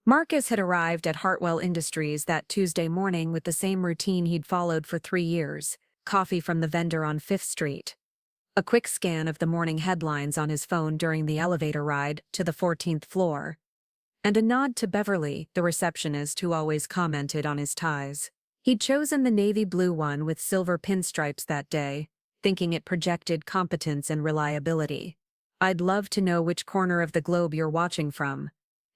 Marcus had arrived at Hartwell Industries that Tuesday morning with the same routine he'd followed for 3 years: coffee from the vendor on Fifth Street, a quick scan of the morning headlines on his phone during the elevator ride to the 14th floor, and a nod to Beverly, the receptionist who always commented on his ties. He'd chosen the navy blue one with silver pinstripes that day, thinking it projected competence and reliability. "I'd love to know which corner of the globe you're watching from.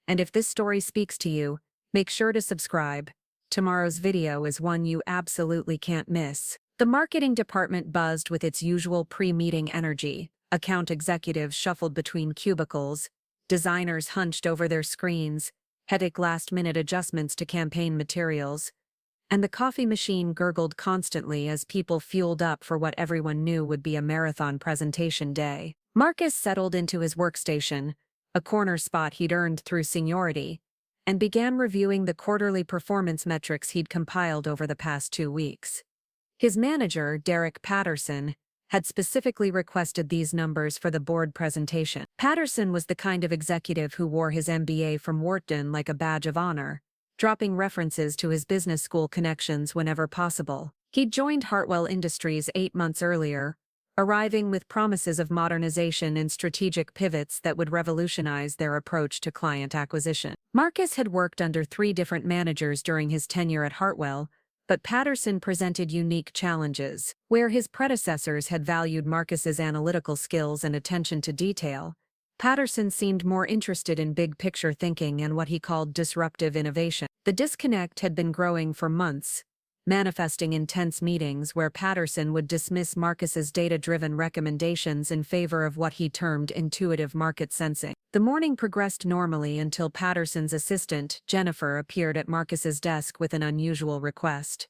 And if this story speaks to you, make sure to subscribe. Tomorrow's video is one you absolutely can't miss." The marketing department buzzed with its usual pre-meeting energy. Account executives shuffled between cubicles, designers hunched over their screens, hectic last-minute adjustments to campaign materials, and the coffee machine gurgled constantly as people fueled up for what everyone knew would be a marathon presentation day. Marcus settled into his workstation, a corner spot he'd earned through seniority, and began reviewing the quarterly performance metrics he'd compiled over the past 2 weeks. His manager, Derek Patterson, had specifically requested these numbers for the board presentation. Patterson was the kind of executive who wore his MBA from Wharton like a badge of honor, dropping references to his business school connections whenever possible. He'd joined Hartwell Industries 8 months earlier, arriving with promises of modernization and strategic pivots that would revolutionize their approach to client acquisition. Marcus had worked under 3 different managers during his tenure at Hartwell, but Patterson presented unique challenges. Where his predecessors had valued Marcus's analytical skills and attention to detail, Patterson seemed more interested in big-picture thinking and what he called disruptive innovation. The disconnect had been growing for months, manifesting in tense meetings where Patterson would dismiss Marcus's data-driven recommendations in favor of what he termed intuitive market sensing. The morning progressed normally until Patterson's assistant, Jennifer, appeared at Marcus's desk with an unusual request.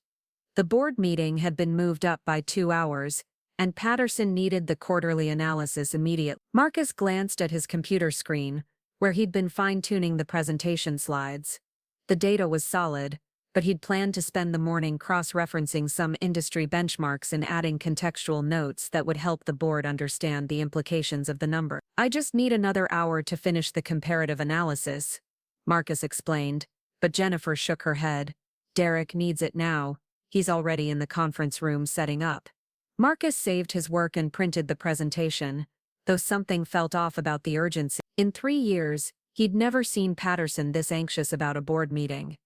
The board meeting had been moved up by 2 hours, and Patterson needed the quarterly analysis immediately. Marcus glanced at his computer screen, where he'd been fine-tuning the presentation slides. The data was solid, but he'd planned to spend the morning cross-referencing some industry benchmarks and adding contextual notes that would help the board understand the implications of the number. "I just need another hour to finish the comparative analysis," Marcus explained, but Jennifer shook her head. "Derek needs it now. He's already in the conference room setting up." Marcus saved his work and printed the presentation, though something felt off about the urgency. In 3 years, he'd never seen Patterson this anxious about a board meeting.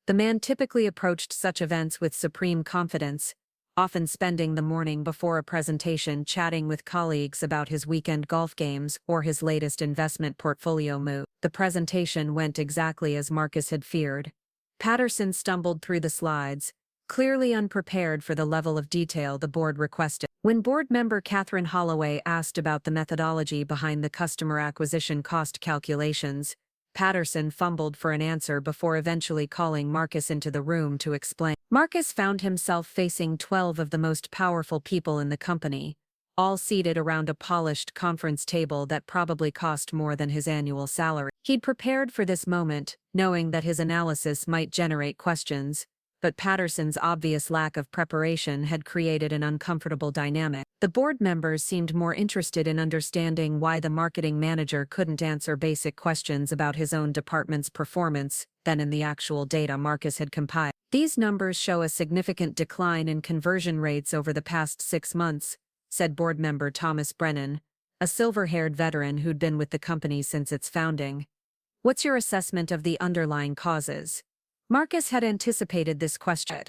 The man typically approached such events with supreme confidence, often spending the morning before a presentation chatting with colleagues about his weekend golf games or his latest investment portfolio move. The presentation went exactly as Marcus had feared. Patterson stumbled through the slides, clearly unprepared for the level of detail the board requested. When board member Catherine Holloway asked about the methodology behind the customer acquisition cost calculations, Patterson fumbled for an answer before eventually calling Marcus into the room to explain. Marcus found himself facing 12 of the most powerful people in the company, all seated around a polished conference table that probably cost more than his annual salary. He'd prepared for this moment, knowing that his analysis might generate questions, but Patterson's obvious lack of preparation had created an uncomfortable dynamic. The board members seemed more interested in understanding why the marketing manager couldn't answer basic questions about his own department's performance than in the actual data Marcus had compiled. "These numbers show a significant decline in conversion rates over the past 6 months, said board member Thomas Brennan, a silver-haired veteran who'd been with the company since its founding. "What's your assessment of the underlying causes?" Marcus had anticipated this question.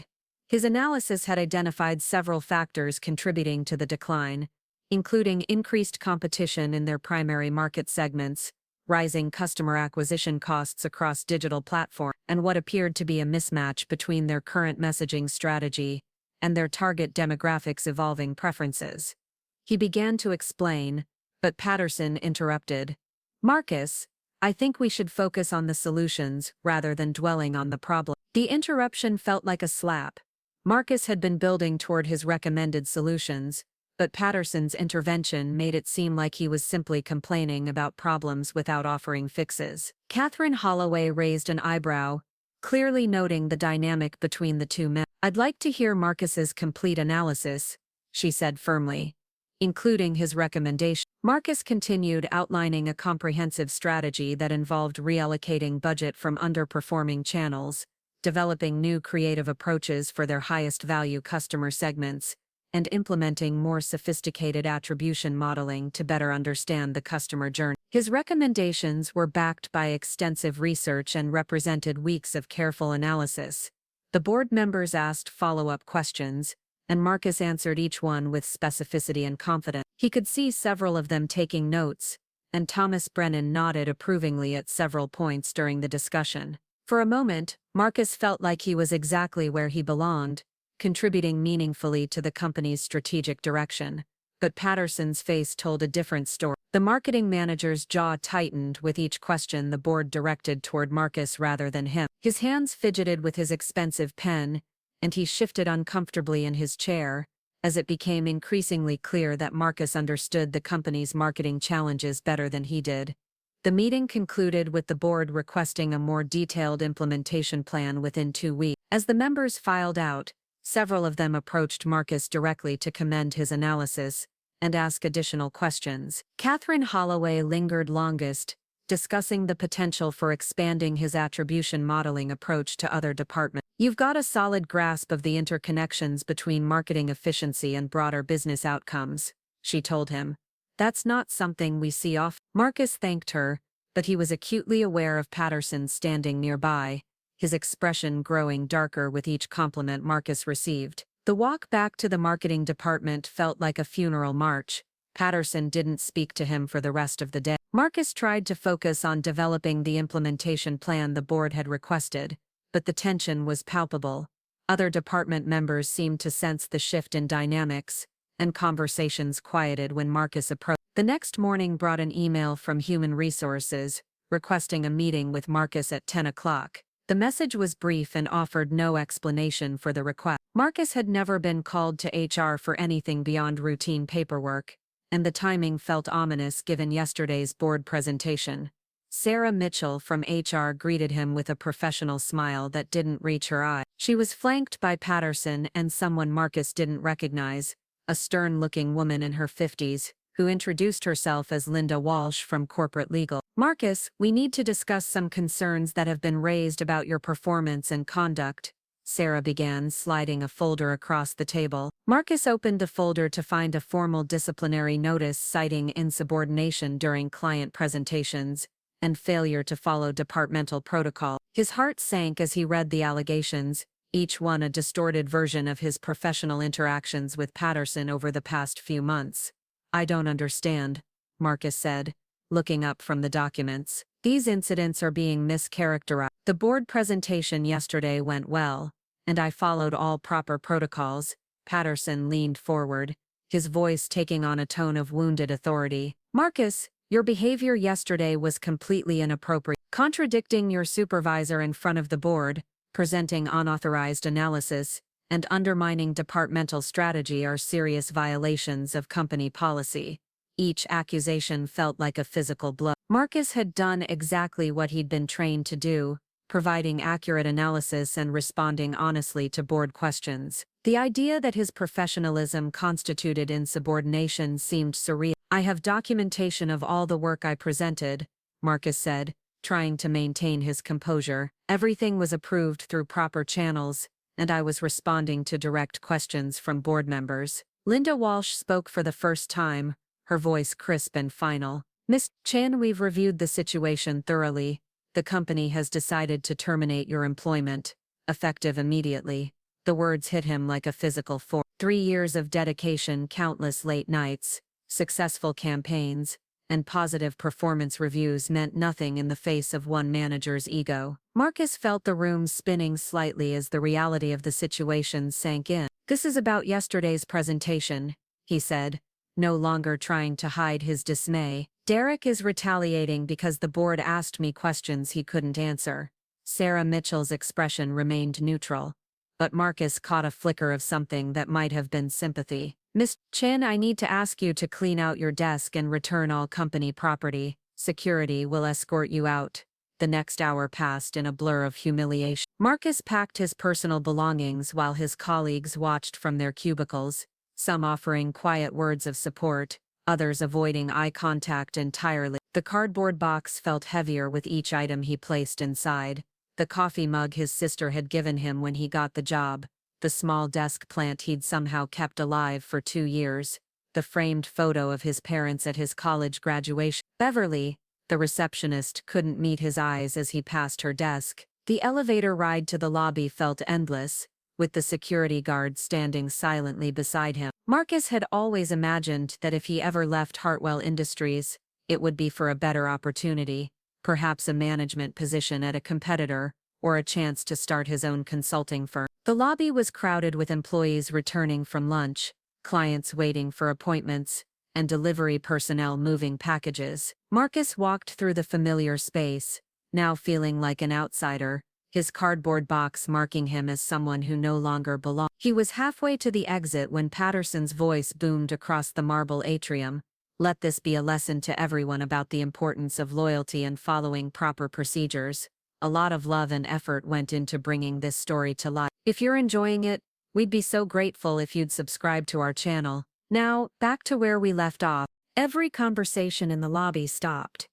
His analysis had identified several factors contributing to the decline, including increased competition in their primary market segments, rising customer acquisition costs across digital platforms, and what appeared to be a mismatch between their current messaging strategy and their target demographics' evolving preferences. He began to explain, but Patterson interrupted. "Marcus, I think we should focus on the solutions rather than dwelling on the problem." The interruption felt like a slap. Marcus had been building toward his recommended solutions, but Patterson's intervention made it seem like he was simply complaining about problems without offering fixes. Catherine Holloway raised an eyebrow, clearly noting the dynamic between the two men. "I'd like to hear Marcus's complete analysis," she said firmly. including his recommendation. Marcus continued outlining a comprehensive strategy that involved reallocating budget from underperforming channels, developing new creative approaches for their highest value customer segments, and implementing more sophisticated attribution modeling to better understand the customer journey. His recommendations were backed by extensive research and represented weeks of careful analysis. The board members asked follow-up questions, and Marcus answered each one with specificity and confidence. He could see several of them taking notes, and Thomas Brennan nodded approvingly at several points during the discussion. For a moment, Marcus felt like he was exactly where he belonged, contributing meaningfully to the company's strategic direction. But Patterson's face told a different story. The marketing manager's jaw tightened with each question the board directed toward Marcus rather than him. His hands fidgeted with his expensive pen, and he shifted uncomfortably in his chair, as it became increasingly clear that Marcus understood the company's marketing challenges better than he did. The meeting concluded with the board requesting a more detailed implementation plan within 2 weeks. As the members filed out, several of them approached Marcus directly to commend his analysis and ask additional questions. Catherine Holloway lingered longest, discussing the potential for expanding his attribution modeling approach to other departments. "You've got a solid grasp of the interconnections between marketing efficiency and broader business outcomes," she told him. "That's not something we see often." Marcus thanked her, but he was acutely aware of Patterson standing nearby, his expression growing darker with each compliment Marcus received. The walk back to the marketing department felt like a funeral march. Patterson didn't speak to him for the rest of the day. Marcus tried to focus on developing the implementation plan the board had requested, but the tension was palpable. Other department members seemed to sense the shift in dynamics, and conversations quieted when Marcus approached. The next morning brought an email from Human Resources, requesting a meeting with Marcus at 10 o'clock. The message was brief and offered no explanation for the request. Marcus had never been called to HR for anything beyond routine paperwork, and the timing felt ominous given yesterday's board presentation. Sarah Mitchell from HR greeted him with a professional smile that didn't reach her eye. She was flanked by Patterson and someone Marcus didn't recognize, a stern-looking woman in her 50s, who introduced herself as Linda Walsh from corporate legal. "Marcus, we need to discuss some concerns that have been raised about your performance and conduct," Sarah began, sliding a folder across the table. Marcus opened the folder to find a formal disciplinary notice citing insubordination during client presentations and failure to follow departmental protocol. His heart sank as he read the allegations, each one a distorted version of his professional interactions with Patterson over the past few months. "I don't understand," Marcus said, looking up from the documents. "These incidents are being mischaracterized. The board presentation yesterday went well, and I followed all proper protocols." Patterson leaned forward, his voice taking on a tone of wounded authority. "Marcus, your behavior yesterday was completely inappropriate. Contradicting your supervisor in front of the board, presenting unauthorized analysis, and undermining departmental strategy are serious violations of company policy." Each accusation felt like a physical blow. Marcus had done exactly what he'd been trained to do, providing accurate analysis and responding honestly to board questions. The idea that his professionalism constituted insubordination seemed surreal. "I have documentation of all the work I presented," Marcus said, trying to maintain his composure. "Everything was approved through proper channels, and I was responding to direct questions from board members." Linda Walsh spoke for the first time, her voice crisp and final. "Ms. Chan, we've reviewed the situation thoroughly. The company has decided to terminate your employment, effective immediately." The words hit him like a physical force. 3 years of dedication, countless late nights, successful campaigns, and positive performance reviews meant nothing in the face of one manager's ego. Marcus felt the room spinning slightly as the reality of the situation sank in. "This is about yesterday's presentation," he said, no longer trying to hide his dismay. "Derek is retaliating because the board asked me questions he couldn't answer." Sarah Mitchell's expression remained neutral, but Marcus caught a flicker of something that might have been sympathy. "Miss Chan, I need to ask you to clean out your desk and return all company property. Security will escort you out." The next hour passed in a blur of humiliation. Marcus packed his personal belongings while his colleagues watched from their cubicles, some offering quiet words of support, others avoiding eye contact entirely. The cardboard box felt heavier with each item he placed inside. The coffee mug his sister had given him when he got the job, the small desk plant he'd somehow kept alive for 2 years, the framed photo of his parents at his college graduation. Beverly, the receptionist, couldn't meet his eyes as he passed her desk. The elevator ride to the lobby felt endless, with the security guard standing silently beside him. Marcus had always imagined that if he ever left Hartwell Industries, it would be for a better opportunity, perhaps a management position at a competitor, or a chance to start his own consulting firm. The lobby was crowded with employees returning from lunch, clients waiting for appointments, and delivery personnel moving packages. Marcus walked through the familiar space, now feeling like an outsider, his cardboard box marking him as someone who no longer belonged. He was halfway to the exit when Patterson's voice boomed across the marble atrium. "Let this be a lesson to everyone about the importance of loyalty and following proper procedures. A lot of love and effort went into bringing this story to life. If you're enjoying it, we'd be so grateful if you'd subscribe to our channel." Now, back to where we left off. Every conversation in the lobby stopped.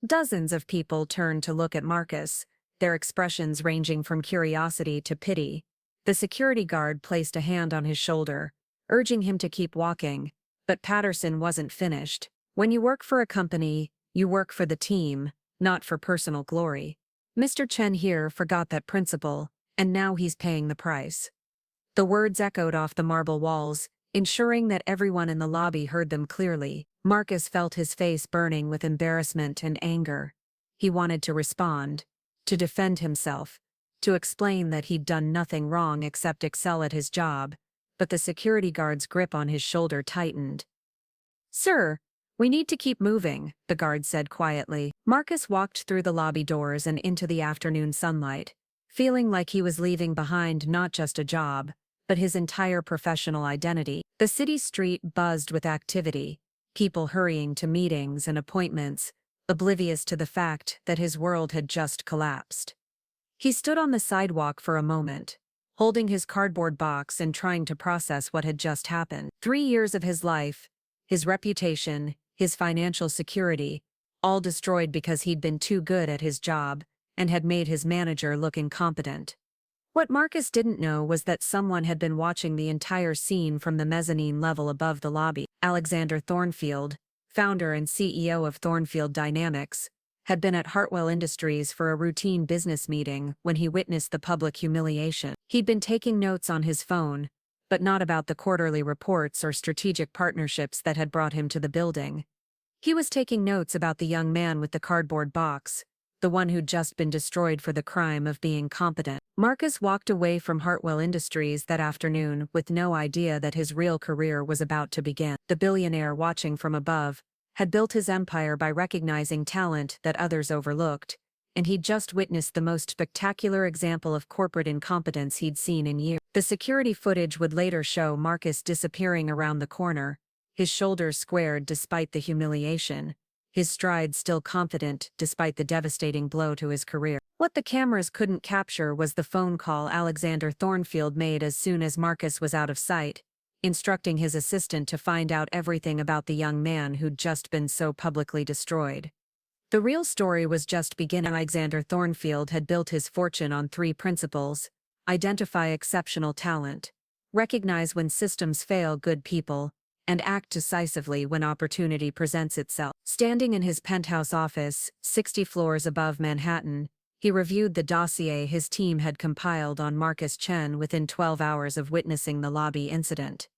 Dozens of people turned to look at Marcus, their expressions ranging from curiosity to pity. The security guard placed a hand on his shoulder, urging him to keep walking, but Patterson wasn't finished. "When you work for a company, you work for the team, not for personal glory. Mr. Chen here forgot that principle, and now he's paying the price." The words echoed off the marble walls, ensuring that everyone in the lobby heard them clearly. Marcus felt his face burning with embarrassment and anger. He wanted to respond, to defend himself, to explain that he'd done nothing wrong except excel at his job, but the security guard's grip on his shoulder tightened. "Sir, we need to keep moving," the guard said quietly. Marcus walked through the lobby doors and into the afternoon sunlight, feeling like he was leaving behind not just a job, but his entire professional identity. The city street buzzed with activity, people hurrying to meetings and appointments, oblivious to the fact that his world had just collapsed. He stood on the sidewalk for a moment, holding his cardboard box and trying to process what had just happened. 3 years of his life, his reputation, his financial security, all destroyed because he'd been too good at his job and had made his manager look incompetent. What Marcus didn't know was that someone had been watching the entire scene from the mezzanine level above the lobby. Alexander Thornfield, founder and CEO of Thornfield Dynamics, had been at Hartwell Industries for a routine business meeting when he witnessed the public humiliation. He'd been taking notes on his phone, but not about the quarterly reports or strategic partnerships that had brought him to the building. He was taking notes about the young man with the cardboard box, the one who'd just been destroyed for the crime of being competent. Marcus walked away from Hartwell Industries that afternoon with no idea that his real career was about to begin. The billionaire watching from above had built his empire by recognizing talent that others overlooked, and he'd just witnessed the most spectacular example of corporate incompetence he'd seen in years. The security footage would later show Marcus disappearing around the corner, his shoulders squared despite the humiliation, his stride still confident despite the devastating blow to his career. What the cameras couldn't capture was the phone call Alexander Thornfield made as soon as Marcus was out of sight, instructing his assistant to find out everything about the young man who'd just been so publicly destroyed. The real story was just beginning. Alexander Thornfield had built his fortune on 3 principles: identify exceptional talent, recognize when systems fail good people, and act decisively when opportunity presents itself. Standing in his penthouse office, 60 floors above Manhattan, he reviewed the dossier his team had compiled on Marcus Chen within 12 hours of witnessing the lobby incident.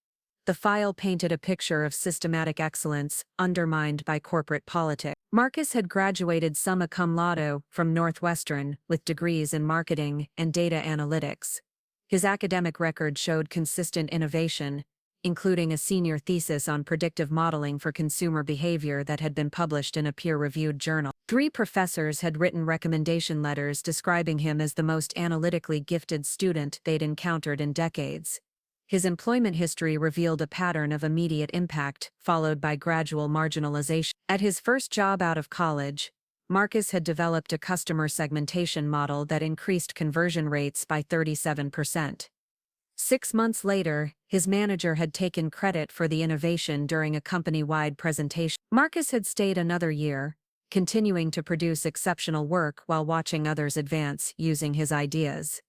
The file painted a picture of systematic excellence, undermined by corporate politics. Marcus had graduated summa cum laude from Northwestern with degrees in marketing and data analytics. His academic record showed consistent innovation, including a senior thesis on predictive modeling for consumer behavior that had been published in a peer-reviewed journal. 3 professors had written recommendation letters describing him as the most analytically gifted student they'd encountered in decades. His employment history revealed a pattern of immediate impact, followed by gradual marginalization. At his first job out of college, Marcus had developed a customer segmentation model that increased conversion rates by 37%. 6 months later, his manager had taken credit for the innovation during a company-wide presentation. Marcus had stayed another year, continuing to produce exceptional work while watching others advance using his ideas.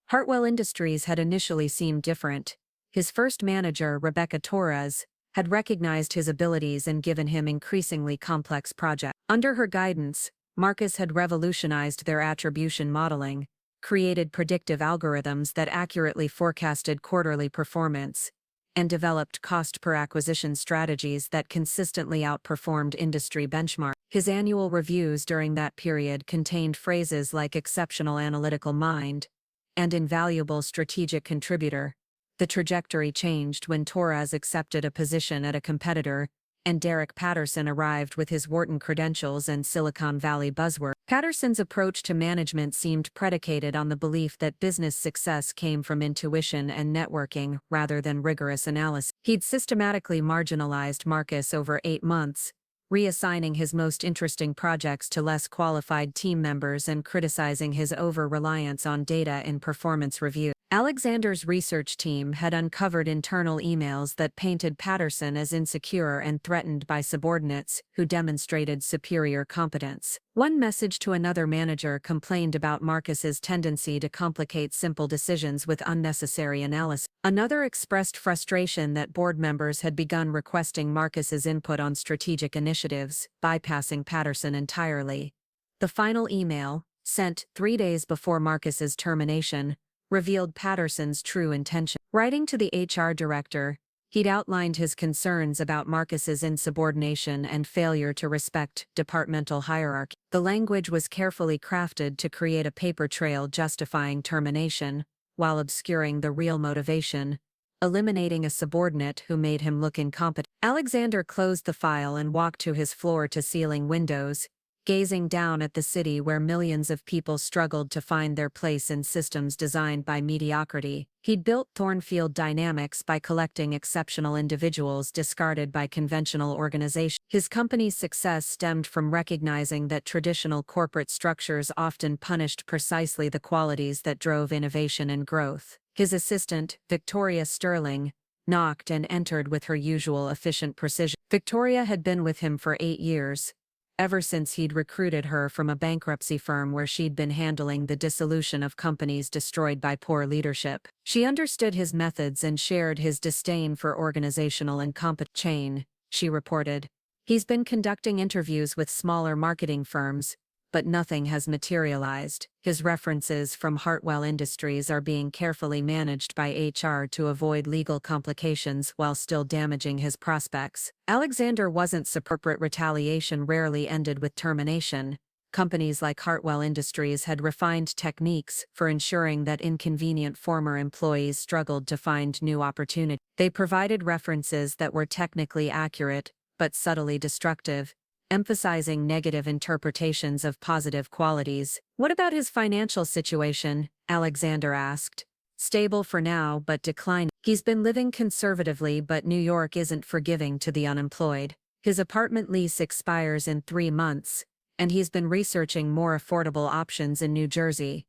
Hartwell Industries had initially seemed different. His first manager, Rebecca Torres, had recognized his abilities and given him increasingly complex projects. Under her guidance, Marcus had revolutionized their attribution modeling, created predictive algorithms that accurately forecasted quarterly performance, and developed cost-per-acquisition strategies that consistently outperformed industry benchmarks. His annual reviews during that period contained phrases like exceptional analytical mind and invaluable strategic contributor. The trajectory changed when Torres accepted a position at a competitor, and Derek Patterson arrived with his Wharton credentials and Silicon Valley buzzword. Patterson's approach to management seemed predicated on the belief that business success came from intuition and networking rather than rigorous analysis. He'd systematically marginalized Marcus over 8 months, reassigning his most interesting projects to less qualified team members and criticizing his over-reliance on data in performance review. Alexander's research team had uncovered internal emails that painted Patterson as insecure and threatened by subordinates who demonstrated superior competence. One message to another manager complained about Marcus's tendency to complicate simple decisions with unnecessary analysis. Another expressed frustration that board members had begun requesting Marcus's input on strategic initiatives, bypassing Patterson entirely. The final email, sent 3 days before Marcus's termination, revealed Patterson's true intention. Writing to the HR director, he'd outlined his concerns about Marcus's insubordination and failure to respect departmental hierarchy. The language was carefully crafted to create a paper trail justifying termination, while obscuring the real motivation, eliminating a subordinate who made him look incompetent. Alexander closed the file and walked to his floor-to-ceiling windows, gazing down at the city where millions of people struggled to find their place in systems designed by mediocrity. He'd built Thornfield Dynamics by collecting exceptional individuals discarded by conventional organizations. His company's success stemmed from recognizing that traditional corporate structures often punished precisely the qualities that drove innovation and growth. His assistant, Victoria Sterling, knocked and entered with her usual efficient precision. Victoria had been with him for 8 years, ever since he'd recruited her from a bankruptcy firm where she'd been handling the dissolution of companies destroyed by poor leadership. She understood his methods and shared his disdain for organizational incompetence. She reported. He's been conducting interviews with smaller marketing firms, but nothing has materialized. His references from Hartwell Industries are being carefully managed by HR to avoid legal complications while still damaging his prospects. Alexander wasn't surprised. Corporate retaliation rarely ended with termination. Companies like Hartwell Industries had refined techniques for ensuring that inconvenient former employees struggled to find new opportunities. They provided references that were technically accurate, but subtly destructive, emphasizing negative interpretations of positive qualities. What about his financial situation? Alexander asked. Stable for now, but declining. He's been living conservatively, but New York isn't forgiving to the unemployed. His apartment lease expires in 3 months, and he's been researching more affordable options in New Jersey.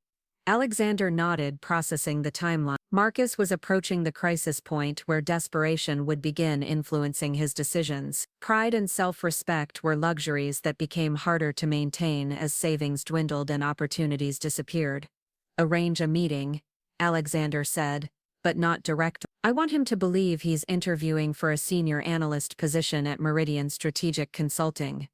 Alexander nodded, processing the timeline. Marcus was approaching the crisis point where desperation would begin influencing his decisions. Pride and self-respect were luxuries that became harder to maintain as savings dwindled and opportunities disappeared. Arrange a meeting, Alexander said, but not direct. I want him to believe he's interviewing for a senior analyst position at Meridian Strategic Consulting.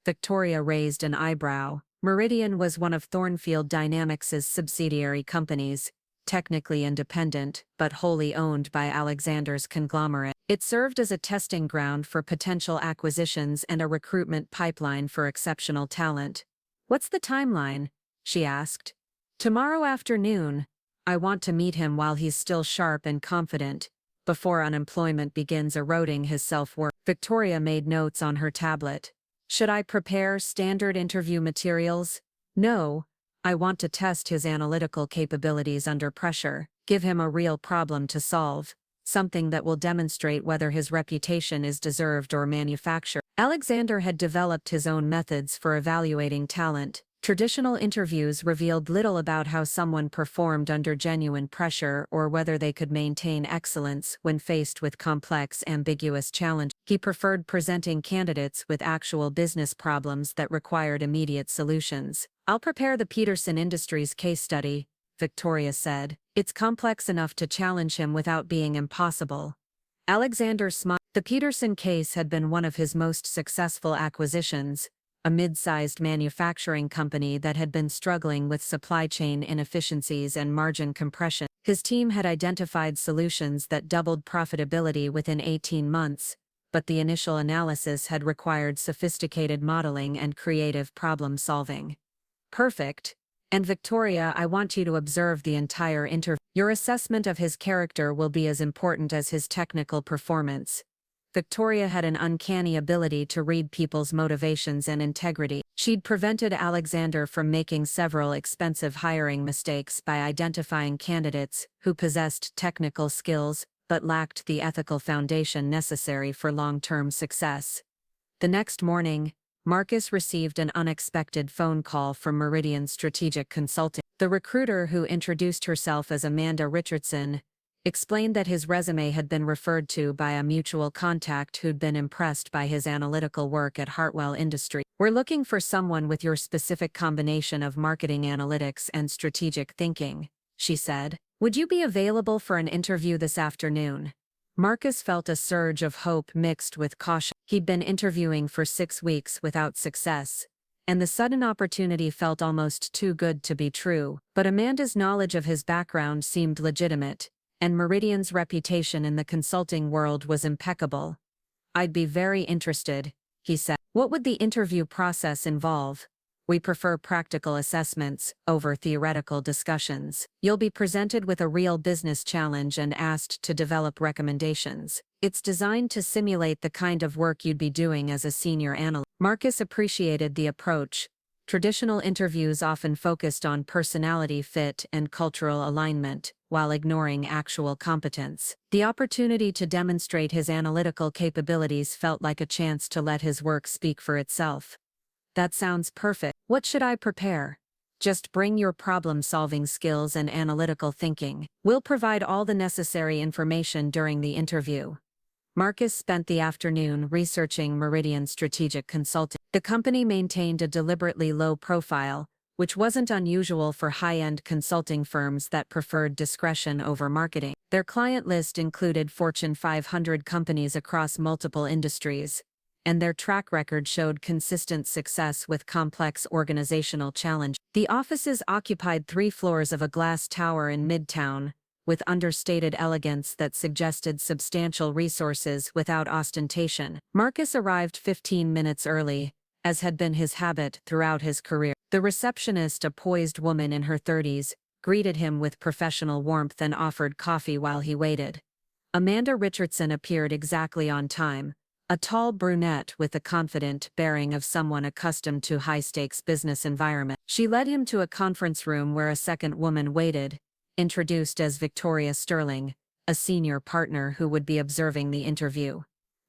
Victoria raised an eyebrow. Meridian was one of Thornfield Dynamics' subsidiary companies, technically independent but wholly owned by Alexander's conglomerate. It served as a testing ground for potential acquisitions and a recruitment pipeline for exceptional talent. What's the timeline? She asked. Tomorrow afternoon. I want to meet him while he's still sharp and confident, before unemployment begins eroding his self-worth. Victoria made notes on her tablet. Should I prepare standard interview materials? No. I want to test his analytical capabilities under pressure, give him a real problem to solve, something that will demonstrate whether his reputation is deserved or manufactured. Alexander had developed his own methods for evaluating talent, Traditional interviews revealed little about how someone performed under genuine pressure or whether they could maintain excellence when faced with complex, ambiguous challenges. He preferred presenting candidates with actual business problems that required immediate solutions. "I'll prepare the Peterson Industries case study," Victoria said. "It's complex enough to challenge him without being impossible." Alexander smiled. The Peterson case had been one of his most successful acquisitions, a mid-sized manufacturing company that had been struggling with supply chain inefficiencies and margin compression. His team had identified solutions that doubled profitability within 18 months, but the initial analysis had required sophisticated modeling and creative problem-solving. "Perfect. And Victoria, I want you to observe the entire interview. Your assessment of his character will be as important as his technical performance." Victoria had an uncanny ability to read people's motivations and integrity. She'd prevented Alexander from making several expensive hiring mistakes by identifying candidates who possessed technical skills but lacked the ethical foundation necessary for long-term success. The next morning, Marcus received an unexpected phone call from Meridian Strategic Consulting. The recruiter, who introduced herself as Amanda Richardson, explained that his resume had been referred to by a mutual contact who'd been impressed by his analytical work at Hartwell Industries. "We're looking for someone with your specific combination of marketing analytics and strategic thinking," she said. "Would you be available for an interview this afternoon?" Marcus felt a surge of hope mixed with caution. He'd been interviewing for 6 weeks without success, and the sudden opportunity felt almost too good to be true. But Amanda's knowledge of his background seemed legitimate, and Meridian's reputation in the consulting world was impeccable. "I'd be very interested," he said. "What would the interview process involve?" "We prefer practical assessments over theoretical discussions. You'll be presented with a real business challenge and asked to develop recommendations. It's designed to simulate the kind of work you'd be doing as a senior analyst." Marcus appreciated the approach. Traditional interviews often focused on personality fit and cultural alignment, while ignoring actual competence. The opportunity to demonstrate his analytical capabilities felt like a chance to let his work speak for itself. "That sounds perfect. What should I prepare?" "Just bring your problem-solving skills and analytical thinking. We'll provide all the necessary information during the interview." Marcus spent the afternoon researching Meridian Strategic Consulting. The company maintained a deliberately low profile, which wasn't unusual for high-end consulting firms that preferred discretion over marketing. Their client list included Fortune 500 companies across multiple industries, and their track record showed consistent success with complex organizational challenges. The offices occupied 3 floors of a glass tower in Midtown, with understated elegance that suggested substantial resources without ostentation. Marcus arrived 15 minutes early, as had been his habit throughout his career. The receptionist, a poised woman in her 30s, greeted him with professional warmth and offered coffee while he waited. Amanda Richardson appeared exactly on time, a tall brunette with the confident bearing of someone accustomed to high-stakes business environment. She led him to a conference room where a second woman waited, introduced as Victoria Sterling, a senior partner who would be observing the interview.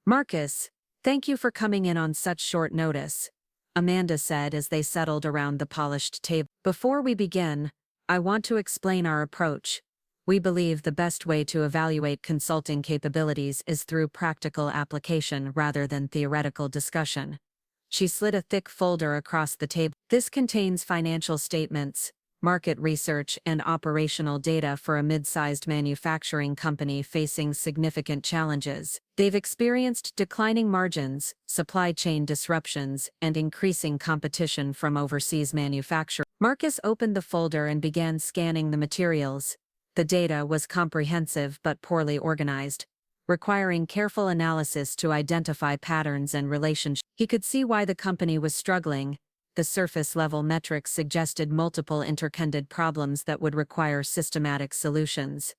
"Marcus, thank you for coming in on such short notice," Amanda said as they settled around the polished table. "Before we begin, I want to explain our approach. We believe the best way to evaluate consulting capabilities is through practical application rather than theoretical discussion." She slid a thick folder across the table. "This contains financial statements, market research, and operational data for a mid-sized manufacturing company facing significant challenges. They've experienced declining margins, supply chain disruptions, and increasing competition from overseas manufacturers." Marcus opened the folder and began scanning the materials. The data was comprehensive but poorly organized, requiring careful analysis to identify patterns and relationships. He could see why the company was struggling. The surface-level metrics suggested multiple interconnected problems that would require systematic solutions.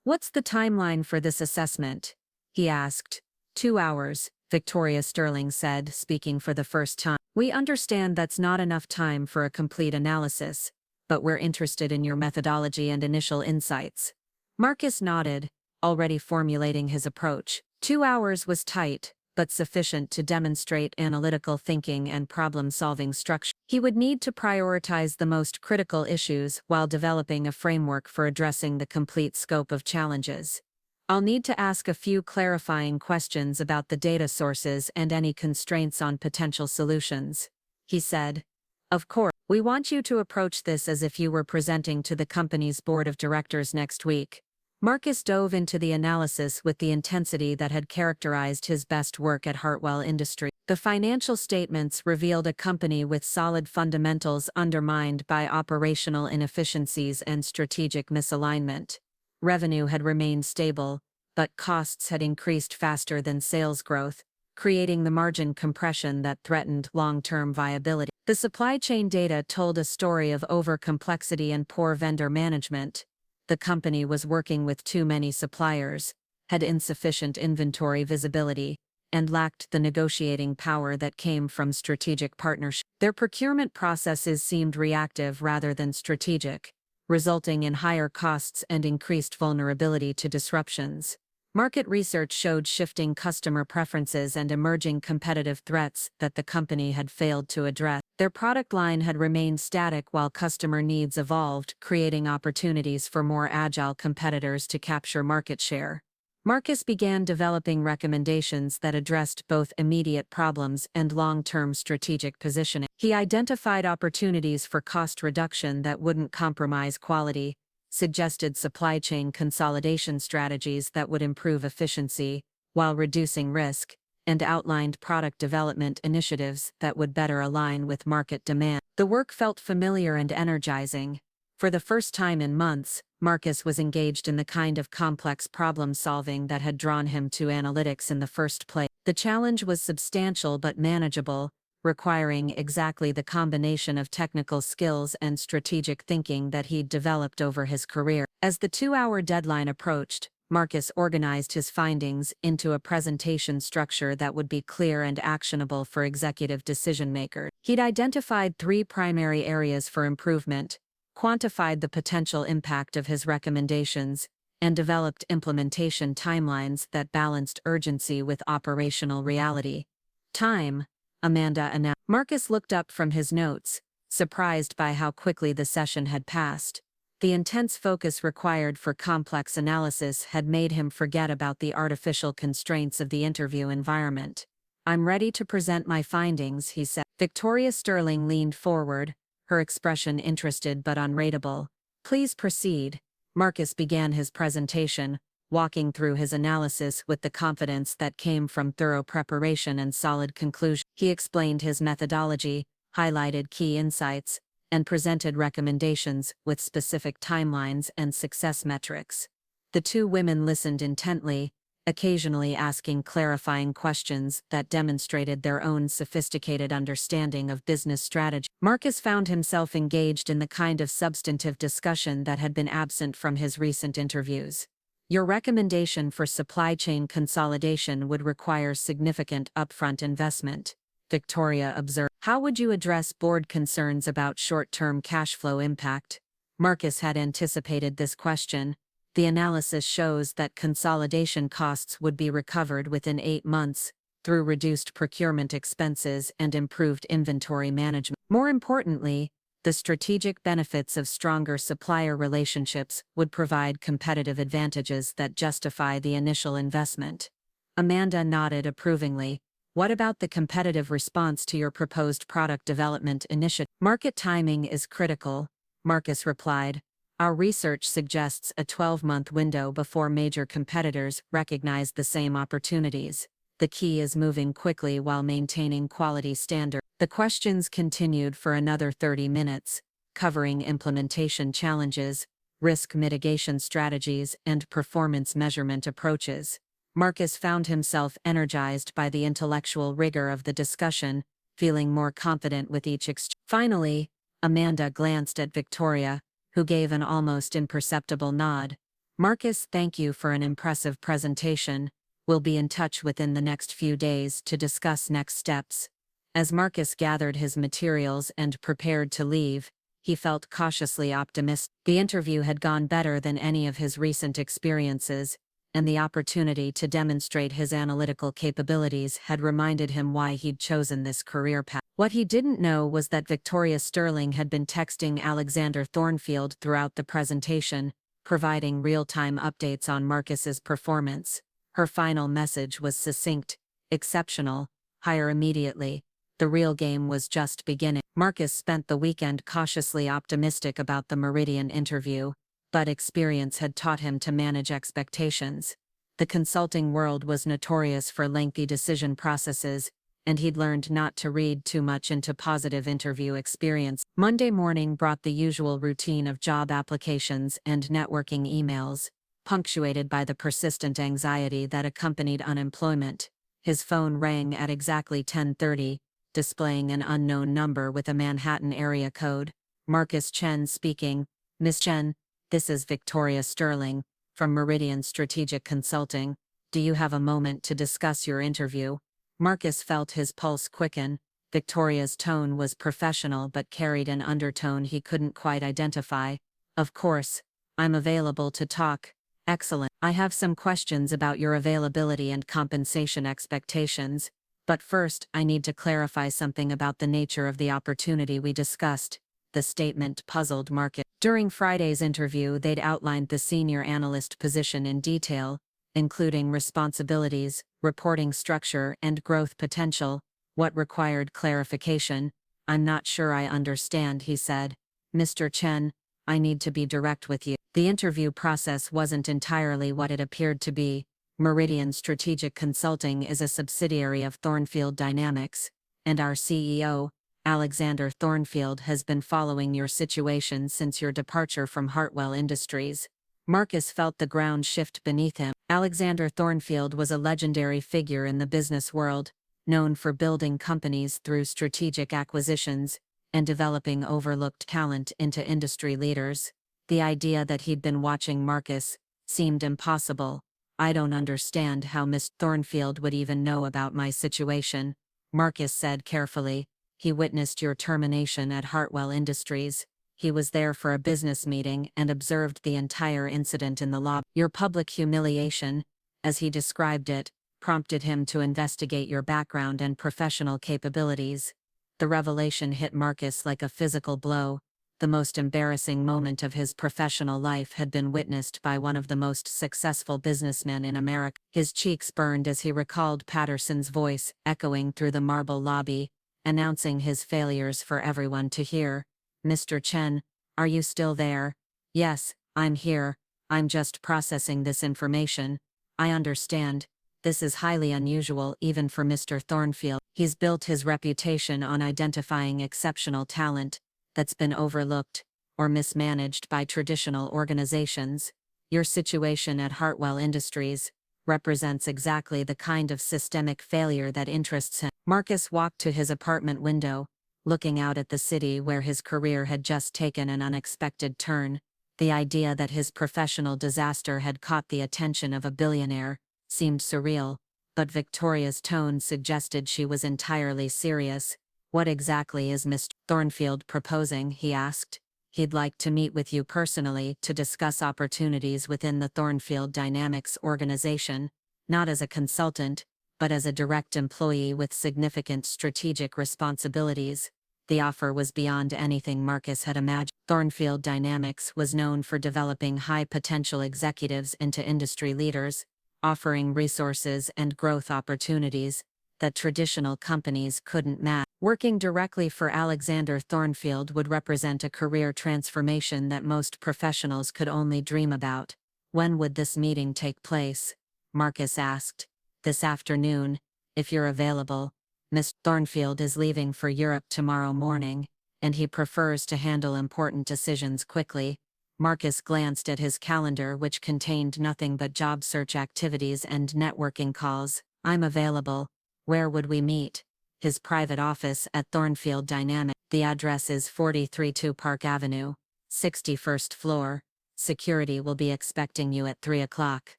"What's the timeline for this assessment?" he asked. 2 hours, Victoria Sterling said, speaking for the first time. "We understand that's not enough time for a complete analysis, but we're interested in your methodology and initial insights." Marcus nodded, already formulating his approach. 2 hours was tight, but sufficient to demonstrate analytical thinking and problem-solving structure. He would need to prioritize the most critical issues while developing a framework for addressing the complete scope of challenges. I'll need to ask a few clarifying questions about the data sources and any constraints on potential solutions, he said. Of course, we want you to approach this as if you were presenting to the company's board of directors next week. Marcus dove into the analysis with the intensity that had characterized his best work at Hartwell Industries. The financial statements revealed a company with solid fundamentals undermined by operational inefficiencies and strategic misalignment. Revenue had remained stable, but costs had increased faster than sales growth, creating the margin compression that threatened long-term viability. The supply chain data told a story of overcomplexity and poor vendor management. The company was working with too many suppliers, had insufficient inventory visibility, and lacked the negotiating power that came from strategic partnerships. Their procurement processes seemed reactive rather than strategic, resulting in higher costs and increased vulnerability to disruptions. Market research showed shifting customer preferences and emerging competitive threats that the company had failed to address. Their product line had remained static while customer needs evolved, creating opportunities for more agile competitors to capture market share. Marcus began developing recommendations that addressed both immediate problems and long-term strategic positioning. He identified opportunities for cost reduction that wouldn't compromise quality, suggested supply chain consolidation strategies that would improve efficiency while reducing risk, and outlined product development initiatives that would better align with market demand. The work felt familiar and energizing. For the first time in months, Marcus was engaged in the kind of complex problem-solving that had drawn him to analytics in the first place. The challenge was substantial but manageable, requiring exactly the combination of technical skills and strategic thinking that he'd developed over his career. As the 2-hour deadline approached, Marcus organized his findings into a presentation structure that would be clear and actionable for executive decision-makers. He'd identified 3 primary areas for improvement, quantified the potential impact of his recommendations, and developed implementation timelines that balanced urgency with operational reality. Time, Amanda announced. Marcus looked up from his notes, surprised by how quickly the session had passed. The intense focus required for complex analysis had made him forget about the artificial constraints of the interview environment. "I'm ready to present my findings," he said. Victoria Sterling leaned forward, her expression interested but unreadable. "Please proceed." Marcus began his presentation, walking through his analysis with the confidence that came from thorough preparation and solid conclusion. He explained his methodology, highlighted key insights, and presented recommendations with specific timelines and success metrics. The 2 women listened intently, occasionally asking clarifying questions that demonstrated their own sophisticated understanding of business strategy. Marcus found himself engaged in the kind of substantive discussion that had been absent from his recent interviews. "Your recommendation for supply chain consolidation would require significant upfront investment," Victoria observed. "How would you address board concerns about short-term cash flow impact?" Marcus had anticipated this question. The analysis shows that consolidation costs would be recovered within 8 months, through reduced procurement expenses and improved inventory management. More importantly, the strategic benefits of stronger supplier relationships would provide competitive advantages that justify the initial investment. Amanda nodded approvingly. "What about the competitive response to your proposed product development initiative?" "Market timing is critical," Marcus replied. "Our research suggests a 12-month window before major competitors recognize the same opportunities. The key is moving quickly while maintaining quality standards." The questions continued for another 30 minutes, covering implementation challenges, risk mitigation strategies, and performance measurement approaches. Marcus found himself energized by the intellectual rigor of the discussion, feeling more confident with each exchange. Finally, Amanda glanced at Victoria, who gave an almost imperceptible nod. "Marcus, thank you for an impressive presentation. We'll be in touch within the next few days to discuss next steps." As Marcus gathered his materials and prepared to leave, he felt cautiously optimistic. The interview had gone better than any of his recent experiences, and the opportunity to demonstrate his analytical capabilities had reminded him why he'd chosen this career path. What he didn't know was that Victoria Sterling had been texting Alexander Thornfield throughout the presentation, providing real-time updates on Marcus's performance. Her final message was succinct: exceptional, hire immediately. The real game was just beginning. Marcus spent the weekend cautiously optimistic about the Meridian interview, but experience had taught him to manage expectations. The consulting world was notorious for lengthy decision processes, and he'd learned not to read too much into positive interview experience. Monday morning brought the usual routine of job applications and networking emails, punctuated by the persistent anxiety that accompanied unemployment. His phone rang at exactly 10:30, displaying an unknown number with a Manhattan area code. Marcus Chen speaking. Miss Chen, this is Victoria Sterling, from Meridian Strategic Consulting. Do you have a moment to discuss your interview? Marcus felt his pulse quicken. Victoria's tone was professional but carried an undertone he couldn't quite identify. Of course, I'm available to talk. Excellent. I have some questions about your availability and compensation expectations. But first, I need to clarify something about the nature of the opportunity we discussed. The statement puzzled Marcus. During Friday's interview, they'd outlined the senior analyst position in detail, including responsibilities, reporting structure, and growth potential. What required clarification? I'm not sure I understand, he said. Mr. Chen, I need to be direct with you. The interview process wasn't entirely what it appeared to be. Meridian Strategic Consulting is a subsidiary of Thornfield Dynamics, and our CEO, Alexander Thornfield, has been following your situation since your departure from Hartwell Industries. Marcus felt the ground shift beneath him. Alexander Thornfield was a legendary figure in the business world, known for building companies through strategic acquisitions and developing overlooked talent into industry leaders. The idea that he'd been watching Marcus seemed impossible. I don't understand how Miss Thornfield would even know about my situation, Marcus said carefully. He witnessed your termination at Hartwell Industries. He was there for a business meeting and observed the entire incident in the lobby. Your public humiliation, as he described it, prompted him to investigate your background and professional capabilities. The revelation hit Marcus like a physical blow. The most embarrassing moment of his professional life had been witnessed by one of the most successful businessmen in America. His cheeks burned as he recalled Patterson's voice echoing through the marble lobby, announcing his failures for everyone to hear. Mr. Chen, are you still there? Yes, I'm here. I'm just processing this information. I understand. This is highly unusual even for Mr. Thornfield. He's built his reputation on identifying exceptional talent that's been overlooked or mismanaged by traditional organizations. Your situation at Hartwell Industries represents exactly the kind of systemic failure that interests him. Marcus walked to his apartment window, looking out at the city where his career had just taken an unexpected turn. The idea that his professional disaster had caught the attention of a billionaire seemed surreal, but Victoria's tone suggested she was entirely serious. What exactly is Mr. Thornfield proposing? He asked. He'd like to meet with you personally to discuss opportunities within the Thornfield Dynamics organization, not as a consultant, but as a direct employee with significant strategic responsibilities. The offer was beyond anything Marcus had imagined. Thornfield Dynamics was known for developing high-potential executives into industry leaders, offering resources and growth opportunities that traditional companies couldn't match. Working directly for Alexander Thornfield would represent a career transformation that most professionals could only dream about. When would this meeting take place? Marcus asked. This afternoon, if you're available. Mr. Thornfield is leaving for Europe tomorrow morning, and he prefers to handle important decisions quickly. Marcus glanced at his calendar, which contained nothing but job search activities and networking calls. I'm available. Where would we meet? His private office at Thornfield Dynamics. The address is 432 Park Avenue, 61st floor. Security will be expecting you at 3 o'clock.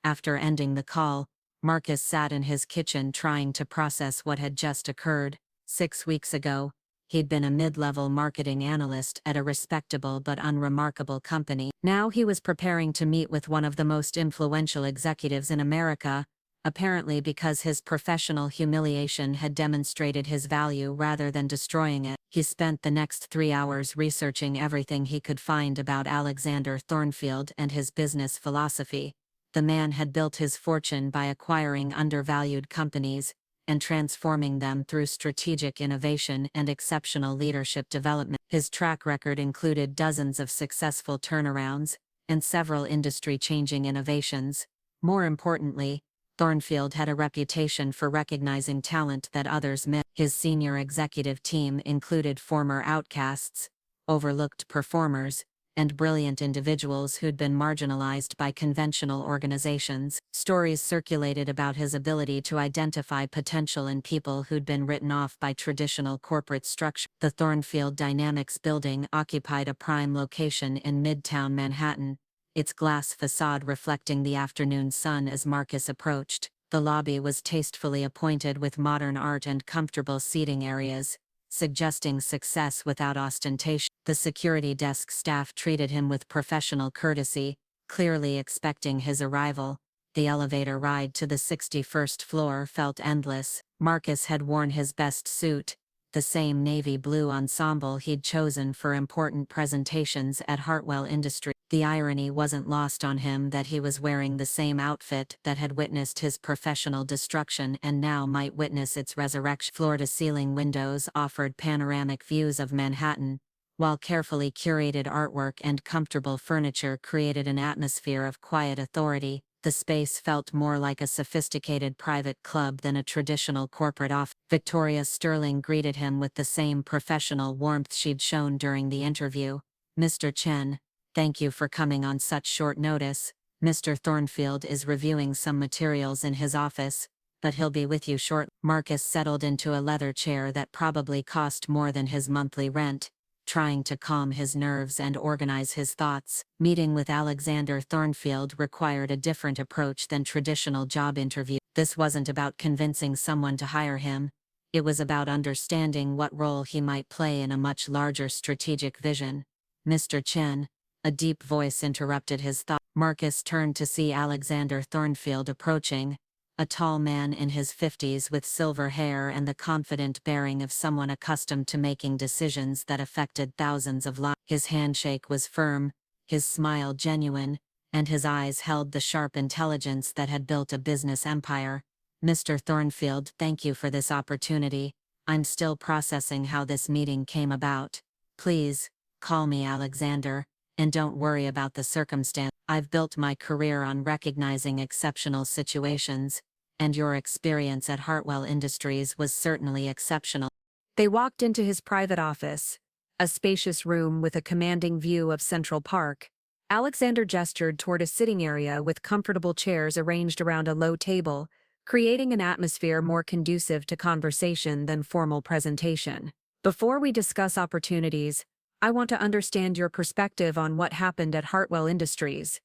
After ending the call, Marcus sat in his kitchen trying to process what had just occurred. 6 weeks ago, He'd been a mid-level marketing analyst at a respectable but unremarkable company. Now he was preparing to meet with one of the most influential executives in America, apparently because his professional humiliation had demonstrated his value rather than destroying it. He spent the next 3 hours researching everything he could find about Alexander Thornfield and his business philosophy. The man had built his fortune by acquiring undervalued companies and transforming them through strategic innovation and exceptional leadership development. His track record included dozens of successful turnarounds and several industry-changing innovations. More importantly, Thornfield had a reputation for recognizing talent that others missed. His senior executive team included former outcasts, overlooked performers, and brilliant individuals who'd been marginalized by conventional organizations. Stories circulated about his ability to identify potential in people who'd been written off by traditional corporate structure. The Thornfield Dynamics building occupied a prime location in Midtown Manhattan, its glass facade reflecting the afternoon sun as Marcus approached. The lobby was tastefully appointed with modern art and comfortable seating areas, suggesting success without ostentation. The security desk staff treated him with professional courtesy, clearly expecting his arrival. The elevator ride to the 61st floor felt endless. Marcus had worn his best suit, the same navy blue ensemble he'd chosen for important presentations at Hartwell Industries. The irony wasn't lost on him that he was wearing the same outfit that had witnessed his professional destruction and now might witness its resurrection. Floor-to-ceiling windows offered panoramic views of Manhattan, while carefully curated artwork and comfortable furniture created an atmosphere of quiet authority. The space felt more like a sophisticated private club than a traditional corporate office. Victoria Sterling greeted him with the same professional warmth she'd shown during the interview. "Mr. Chen, thank you for coming on such short notice. Mr. Thornfield is reviewing some materials in his office, but he'll be with you shortly." Marcus settled into a leather chair that probably cost more than his monthly rent, trying to calm his nerves and organize his thoughts. Meeting with Alexander Thornfield required a different approach than traditional job interviews. This wasn't about convincing someone to hire him. It was about understanding what role he might play in a much larger strategic vision. "Mr. Chen," a deep voice interrupted his thought. Marcus turned to see Alexander Thornfield approaching, a tall man in his 50s with silver hair and the confident bearing of someone accustomed to making decisions that affected thousands of lives. His handshake was firm, his smile genuine, and his eyes held the sharp intelligence that had built a business empire. "Mr. Thornfield, thank you for this opportunity. I'm still processing how this meeting came about. Please, call me Alexander, and don't worry about the circumstance. I've built my career on recognizing exceptional situations, and your experience at Hartwell Industries was certainly exceptional." They walked into his private office, a spacious room with a commanding view of Central Park. Alexander gestured toward a sitting area with comfortable chairs arranged around a low table, creating an atmosphere more conducive to conversation than formal presentation. "Before we discuss opportunities, I want to understand your perspective on what happened at Hartwell Industries.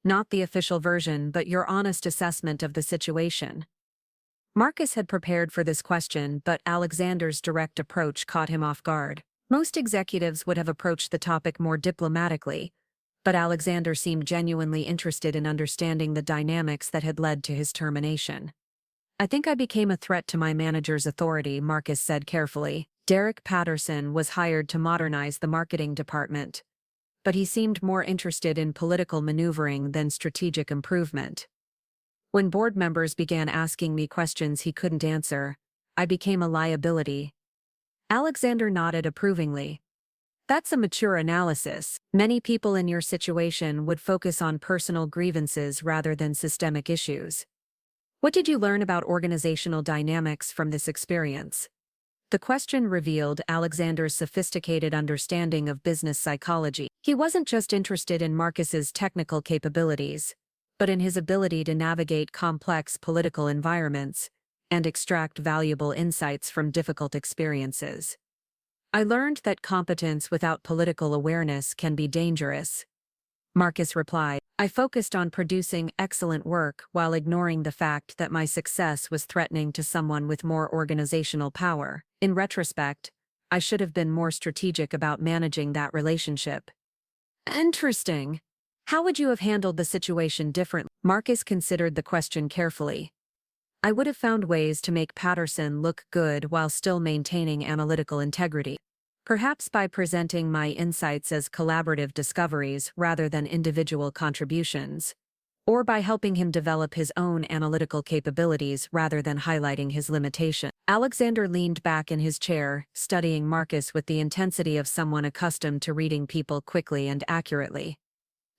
Not the official version, but your honest assessment of the situation." Marcus had prepared for this question, but Alexander's direct approach caught him off guard. Most executives would have approached the topic more diplomatically, but Alexander seemed genuinely interested in understanding the dynamics that had led to his termination. "I think I became a threat to my manager's authority," Marcus said carefully. Derek Patterson was hired to modernize the marketing department, but he seemed more interested in political maneuvering than strategic improvement. When board members began asking me questions he couldn't answer, I became a liability. Alexander nodded approvingly. "That's a mature analysis. Many people in your situation would focus on personal grievances rather than systemic issues. What did you learn about organizational dynamics from this experience?" The question revealed Alexander's sophisticated understanding of business psychology. He wasn't just interested in Marcus's technical capabilities, but in his ability to navigate complex political environments and extract valuable insights from difficult experiences. "I learned that competence without political awareness can be dangerous," Marcus replied. "I focused on producing excellent work while ignoring the fact that my success was threatening to someone with more organizational power. In retrospect, I should have been more strategic about managing that relationship. Interesting. How would you have handled the situation differently? Marcus considered the question carefully. I would have found ways to make Patterson look good while still maintaining analytical integrity. Perhaps by presenting my insights as collaborative discoveries rather than individual contributions. Or by helping him develop his own analytical capabilities rather than highlighting his limitations. Alexander leaned back in his chair, studying Marcus with the intensity of someone accustomed to reading people quickly and accurately.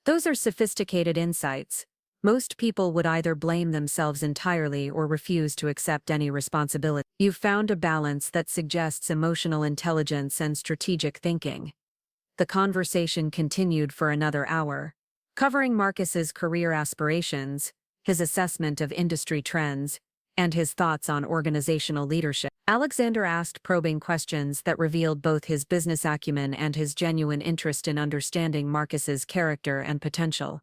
Those are sophisticated insights. Most people would either blame themselves entirely or refuse to accept any responsibility. You've found a balance that suggests emotional intelligence and strategic thinking. The conversation continued for another hour, covering Marcus's career aspirations, his assessment of industry trends, and his thoughts on organizational leadership. Alexander asked probing questions that revealed both his business acumen and his genuine interest in understanding Marcus's character and potential.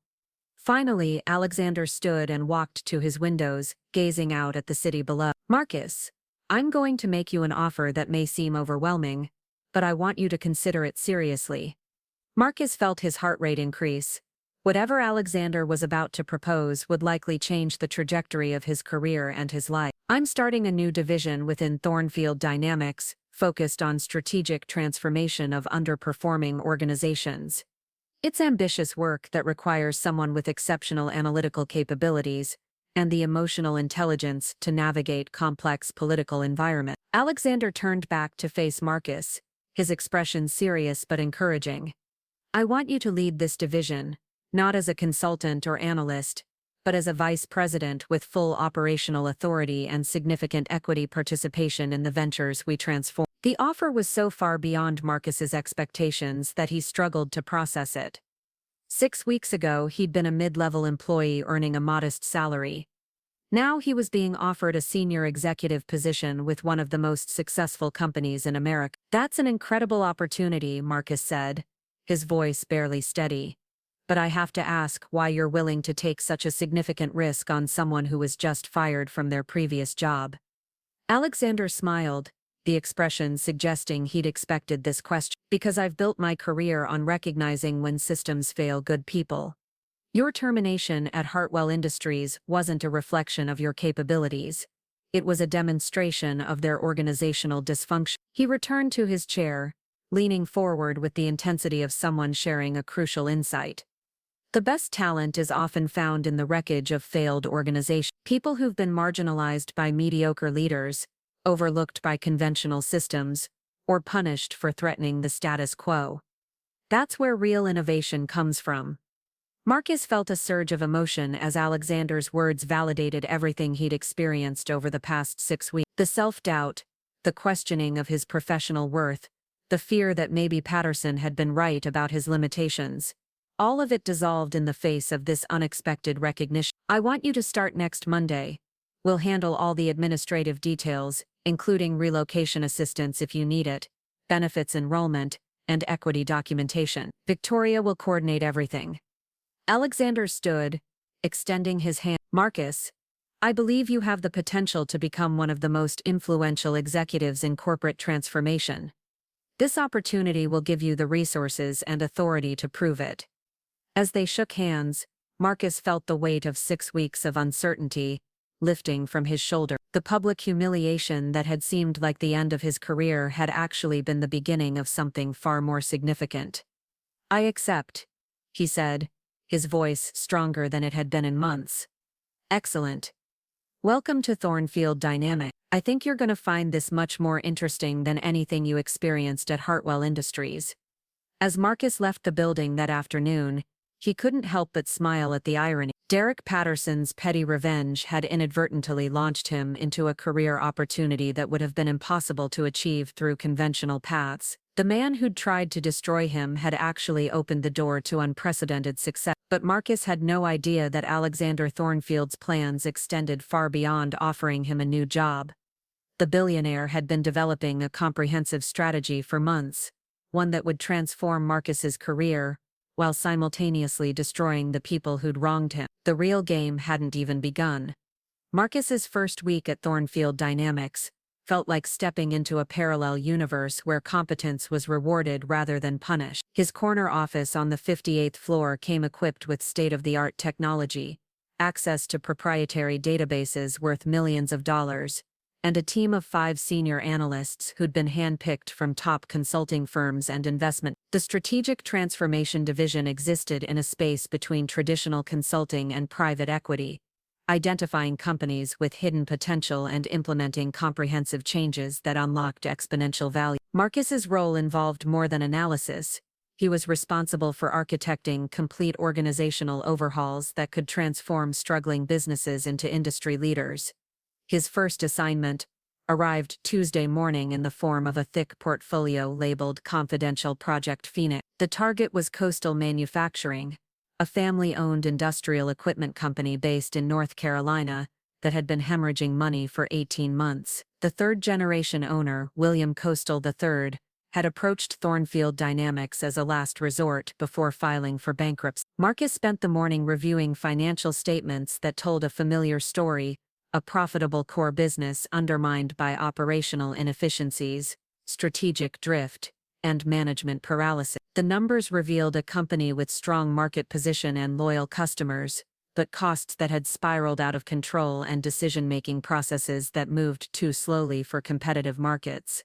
Finally, Alexander stood and walked to his windows, gazing out at the city below. Marcus, I'm going to make you an offer that may seem overwhelming, but I want you to consider it seriously. Marcus felt his heart rate increase. Whatever Alexander was about to propose would likely change the trajectory of his career and his life. I'm starting a new division within Thornfield Dynamics, focused on strategic transformation of underperforming organizations. It's ambitious work that requires someone with exceptional analytical capabilities and the emotional intelligence to navigate complex political environments. Alexander turned back to face Marcus, his expression serious but encouraging. I want you to lead this division, not as a consultant or analyst, but as a vice president with full operational authority and significant equity participation in the ventures we transform. The offer was so far beyond Marcus's expectations that he struggled to process it. 6 weeks ago, he'd been a mid-level employee earning a modest salary. Now he was being offered a senior executive position with one of the most successful companies in America. That's an incredible opportunity, Marcus said, his voice barely steady. But I have to ask why you're willing to take such a significant risk on someone who was just fired from their previous job. Alexander smiled, the expression suggesting he'd expected this question. Because I've built my career on recognizing when systems fail good people. Your termination at Hartwell Industries wasn't a reflection of your capabilities. It was a demonstration of their organizational dysfunction. He returned to his chair, leaning forward with the intensity of someone sharing a crucial insight. The best talent is often found in the wreckage of failed organizations. People who've been marginalized by mediocre leaders, overlooked by conventional systems, or punished for threatening the status quo. That's where real innovation comes from. Marcus felt a surge of emotion as Alexander's words validated everything he'd experienced over the past 6 weeks. The self-doubt, the questioning of his professional worth, the fear that maybe Patterson had been right about his limitations. All of it dissolved in the face of this unexpected recognition. I want you to start next Monday. We'll handle all the administrative details, including relocation assistance if you need it, benefits enrollment, and equity documentation. Victoria will coordinate everything. Alexander stood, extending his hand. Marcus, I believe you have the potential to become one of the most influential executives in corporate transformation. This opportunity will give you the resources and authority to prove it. As they shook hands, Marcus felt the weight of 6 weeks of uncertainty lifting from his shoulder. The public humiliation that had seemed like the end of his career had actually been the beginning of something far more significant. I accept, he said, his voice stronger than it had been in months. Excellent. Welcome to Thornfield Dynamics. I think you're going to find this much more interesting than anything you experienced at Hartwell Industries. As Marcus left the building that afternoon, he couldn't help but smile at the irony. Derek Patterson's petty revenge had inadvertently launched him into a career opportunity that would have been impossible to achieve through conventional paths. The man who'd tried to destroy him had actually opened the door to unprecedented success. But Marcus had no idea that Alexander Thornfield's plans extended far beyond offering him a new job. The billionaire had been developing a comprehensive strategy for months, one that would transform Marcus's career, while simultaneously destroying the people who'd wronged him. The real game hadn't even begun. Marcus's first week at Thornfield Dynamics felt like stepping into a parallel universe where competence was rewarded rather than punished. His corner office on the 58th floor came equipped with state-of-the-art technology, access to proprietary databases worth millions of dollars, and a team of 5 senior analysts who'd been handpicked from top consulting firms and investment. The Strategic Transformation Division existed in a space between traditional consulting and private equity, identifying companies with hidden potential and implementing comprehensive changes that unlocked exponential value. Marcus's role involved more than analysis. He was responsible for architecting complete organizational overhauls that could transform struggling businesses into industry leaders. His first assignment arrived Tuesday morning in the form of a thick portfolio labeled Confidential Project Phoenix. The target was Coastal Manufacturing, a family-owned industrial equipment company based in North Carolina that had been hemorrhaging money for 18 months. The third-generation owner, William Coastal III, had approached Thornfield Dynamics as a last resort before filing for bankruptcy. Marcus spent the morning reviewing financial statements that told a familiar story: a profitable core business undermined by operational inefficiencies, strategic drift, and management paralysis. The numbers revealed a company with strong market position and loyal customers, but costs that had spiraled out of control and decision-making processes that moved too slowly for competitive markets.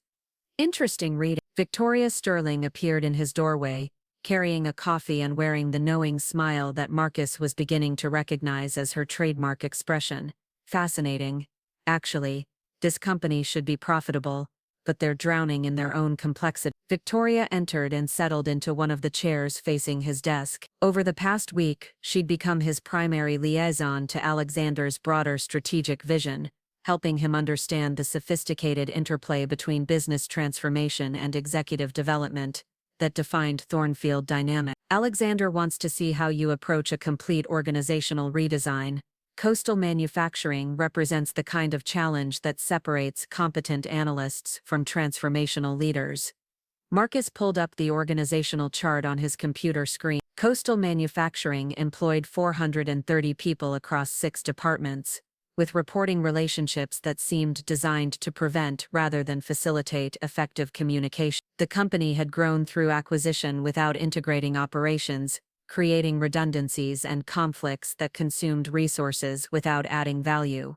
Interesting reading. Victoria Sterling appeared in his doorway, carrying a coffee and wearing the knowing smile that Marcus was beginning to recognize as her trademark expression. Fascinating. Actually, this company should be profitable, but they're drowning in their own complexity. Victoria entered and settled into one of the chairs facing his desk. Over the past week, she'd become his primary liaison to Alexander's broader strategic vision, helping him understand the sophisticated interplay between business transformation and executive development that defined Thornfield Dynamics. Alexander wants to see how you approach a complete organizational redesign. Coastal Manufacturing represents the kind of challenge that separates competent analysts from transformational leaders. Marcus pulled up the organizational chart on his computer screen. Coastal Manufacturing employed 430 people across 6 departments, with reporting relationships that seemed designed to prevent rather than facilitate effective communication. The company had grown through acquisition without integrating operations, creating redundancies and conflicts that consumed resources without adding value.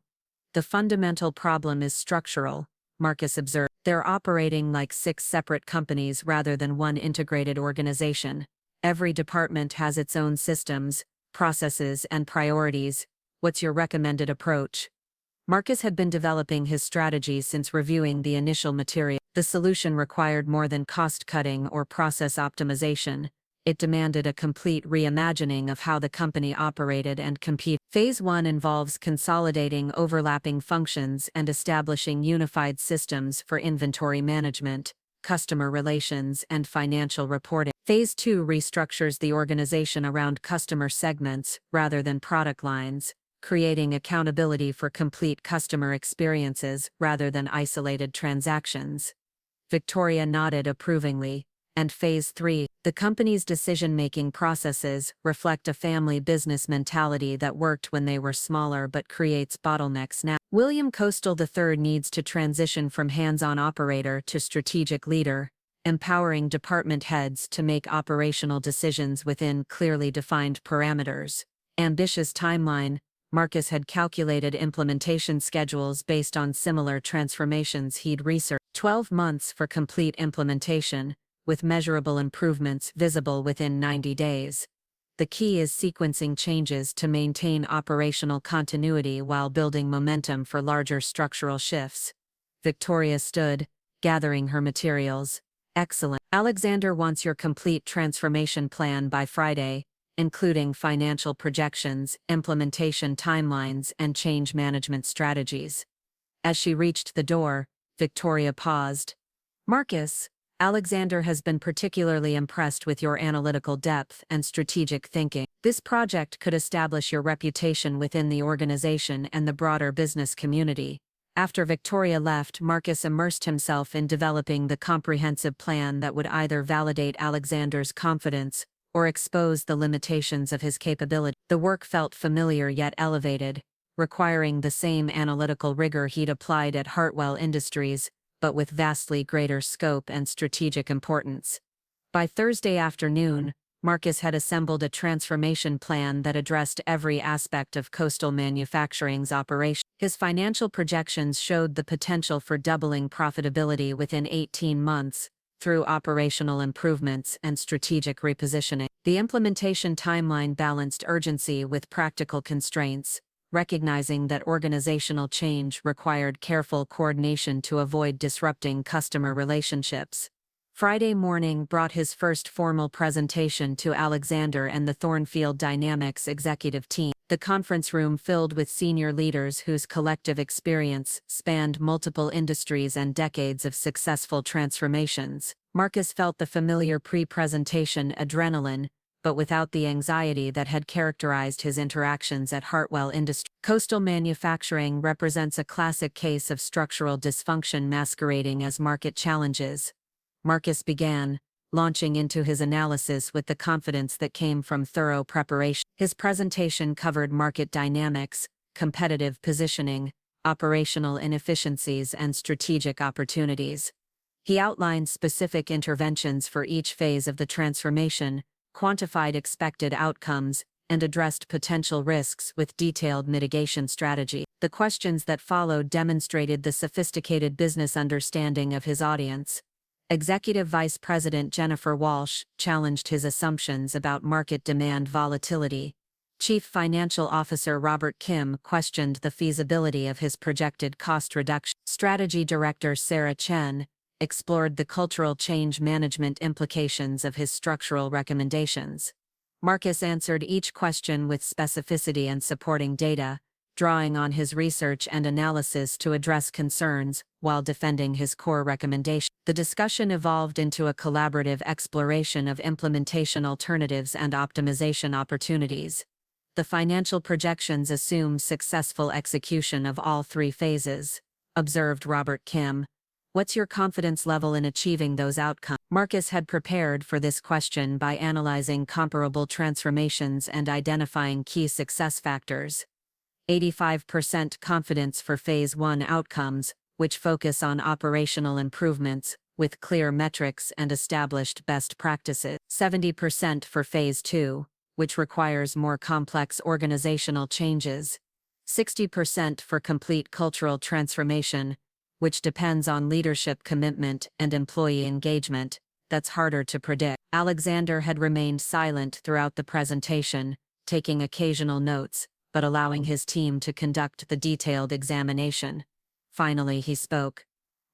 The fundamental problem is structural, Marcus observed. They're operating like 6 separate companies rather than one integrated organization. Every department has its own systems, processes, and priorities. What's your recommended approach? Marcus had been developing his strategy since reviewing the initial material. The solution required more than cost-cutting or process optimization. It demanded a complete reimagining of how the company operated and competed. Phase 1 involves consolidating overlapping functions and establishing unified systems for inventory management, customer relations, and financial reporting. Phase 2 restructures the organization around customer segments rather than product lines, creating accountability for complete customer experiences rather than isolated transactions. Victoria nodded approvingly. And Phase 3, the company's decision-making processes reflect a family business mentality that worked when they were smaller but creates bottlenecks now. William Coastal III needs to transition from hands-on operator to strategic leader, empowering department heads to make operational decisions within clearly defined parameters. Ambitious timeline. Marcus had calculated implementation schedules based on similar transformations he'd researched. 12 months for complete implementation, with measurable improvements visible within 90 days. The key is sequencing changes to maintain operational continuity while building momentum for larger structural shifts. Victoria stood, gathering her materials. Excellent. Alexander wants your complete transformation plan by Friday, including financial projections, implementation timelines, and change management strategies. As she reached the door, Victoria paused. Marcus, Alexander has been particularly impressed with your analytical depth and strategic thinking. This project could establish your reputation within the organization and the broader business community. After Victoria left, Marcus immersed himself in developing the comprehensive plan that would either validate Alexander's confidence or expose the limitations of his capability. The work felt familiar yet elevated, requiring the same analytical rigor he'd applied at Hartwell Industries, but with vastly greater scope and strategic importance. By Thursday afternoon, Marcus had assembled a transformation plan that addressed every aspect of Coastal Manufacturing's operation. His financial projections showed the potential for doubling profitability within 18 months, through operational improvements and strategic repositioning. The implementation timeline balanced urgency with practical constraints, recognizing that organizational change required careful coordination to avoid disrupting customer relationships. Friday morning brought his first formal presentation to Alexander and the Thornfield Dynamics executive team. The conference room filled with senior leaders whose collective experience spanned multiple industries and decades of successful transformations. Marcus felt the familiar pre-presentation adrenaline, but without the anxiety that had characterized his interactions at Hartwell Industries. Coastal Manufacturing represents a classic case of structural dysfunction masquerading as market challenges. Marcus began, launching into his analysis with the confidence that came from thorough preparation. His presentation covered market dynamics, competitive positioning, operational inefficiencies, and strategic opportunities. He outlined specific interventions for each phase of the transformation, quantified expected outcomes, and addressed potential risks with detailed mitigation strategy. The questions that followed demonstrated the sophisticated business understanding of his audience. Executive Vice President Jennifer Walsh challenged his assumptions about market demand volatility. Chief Financial Officer Robert Kim questioned the feasibility of his projected cost reduction. Strategy Director Sarah Chen explored the cultural change management implications of his structural recommendations. Marcus answered each question with specificity and supporting data, drawing on his research and analysis to address concerns while defending his core recommendation. The discussion evolved into a collaborative exploration of implementation alternatives and optimization opportunities. The financial projections assume successful execution of all three phases, observed Robert Kim. What's your confidence level in achieving those outcomes? Marcus had prepared for this question by analyzing comparable transformations and identifying key success factors. 85% confidence for Phase 1 outcomes, which focus on operational improvements, with clear metrics and established best practices. 70% for Phase 2, which requires more complex organizational changes. 60% for complete cultural transformation, which depends on leadership commitment and employee engagement, that's harder to predict. Alexander had remained silent throughout the presentation, taking occasional notes, but allowing his team to conduct the detailed examination. Finally he spoke.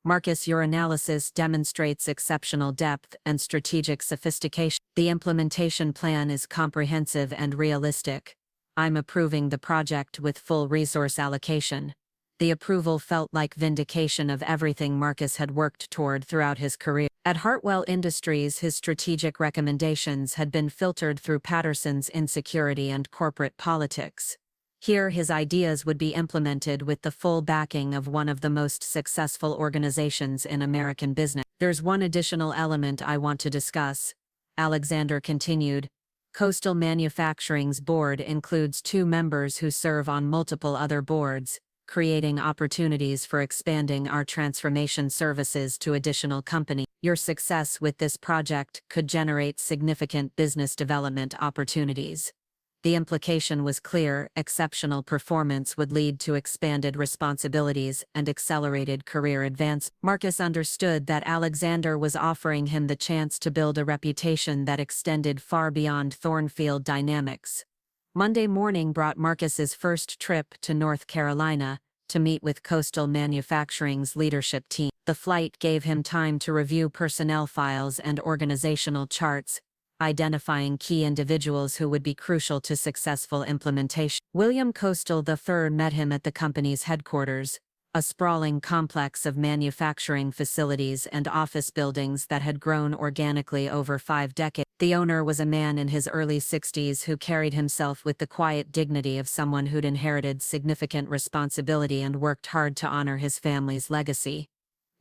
Marcus, your analysis demonstrates exceptional depth and strategic sophistication. The implementation plan is comprehensive and realistic. I'm approving the project with full resource allocation. The approval felt like vindication of everything Marcus had worked toward throughout his career. At Hartwell Industries, his strategic recommendations had been filtered through Patterson's insecurity and corporate politics. Here his ideas would be implemented with the full backing of one of the most successful organizations in American business. There's one additional element I want to discuss, Alexander continued. Coastal Manufacturing's board includes 2 members who serve on multiple other boards, creating opportunities for expanding our transformation services to additional companies. Your success with this project could generate significant business development opportunities. The implication was clear: exceptional performance would lead to expanded responsibilities and accelerated career advance. Marcus understood that Alexander was offering him the chance to build a reputation that extended far beyond Thornfield Dynamics. Monday morning brought Marcus's first trip to North Carolina to meet with Coastal Manufacturing's leadership team. The flight gave him time to review personnel files and organizational charts, identifying key individuals who would be crucial to successful implementation. William Coastal III met him at the company's headquarters, a sprawling complex of manufacturing facilities and office buildings that had grown organically over 5 decades. The owner was a man in his early 60s who carried himself with the quiet dignity of someone who'd inherited significant responsibility and worked hard to honor his family's legacy.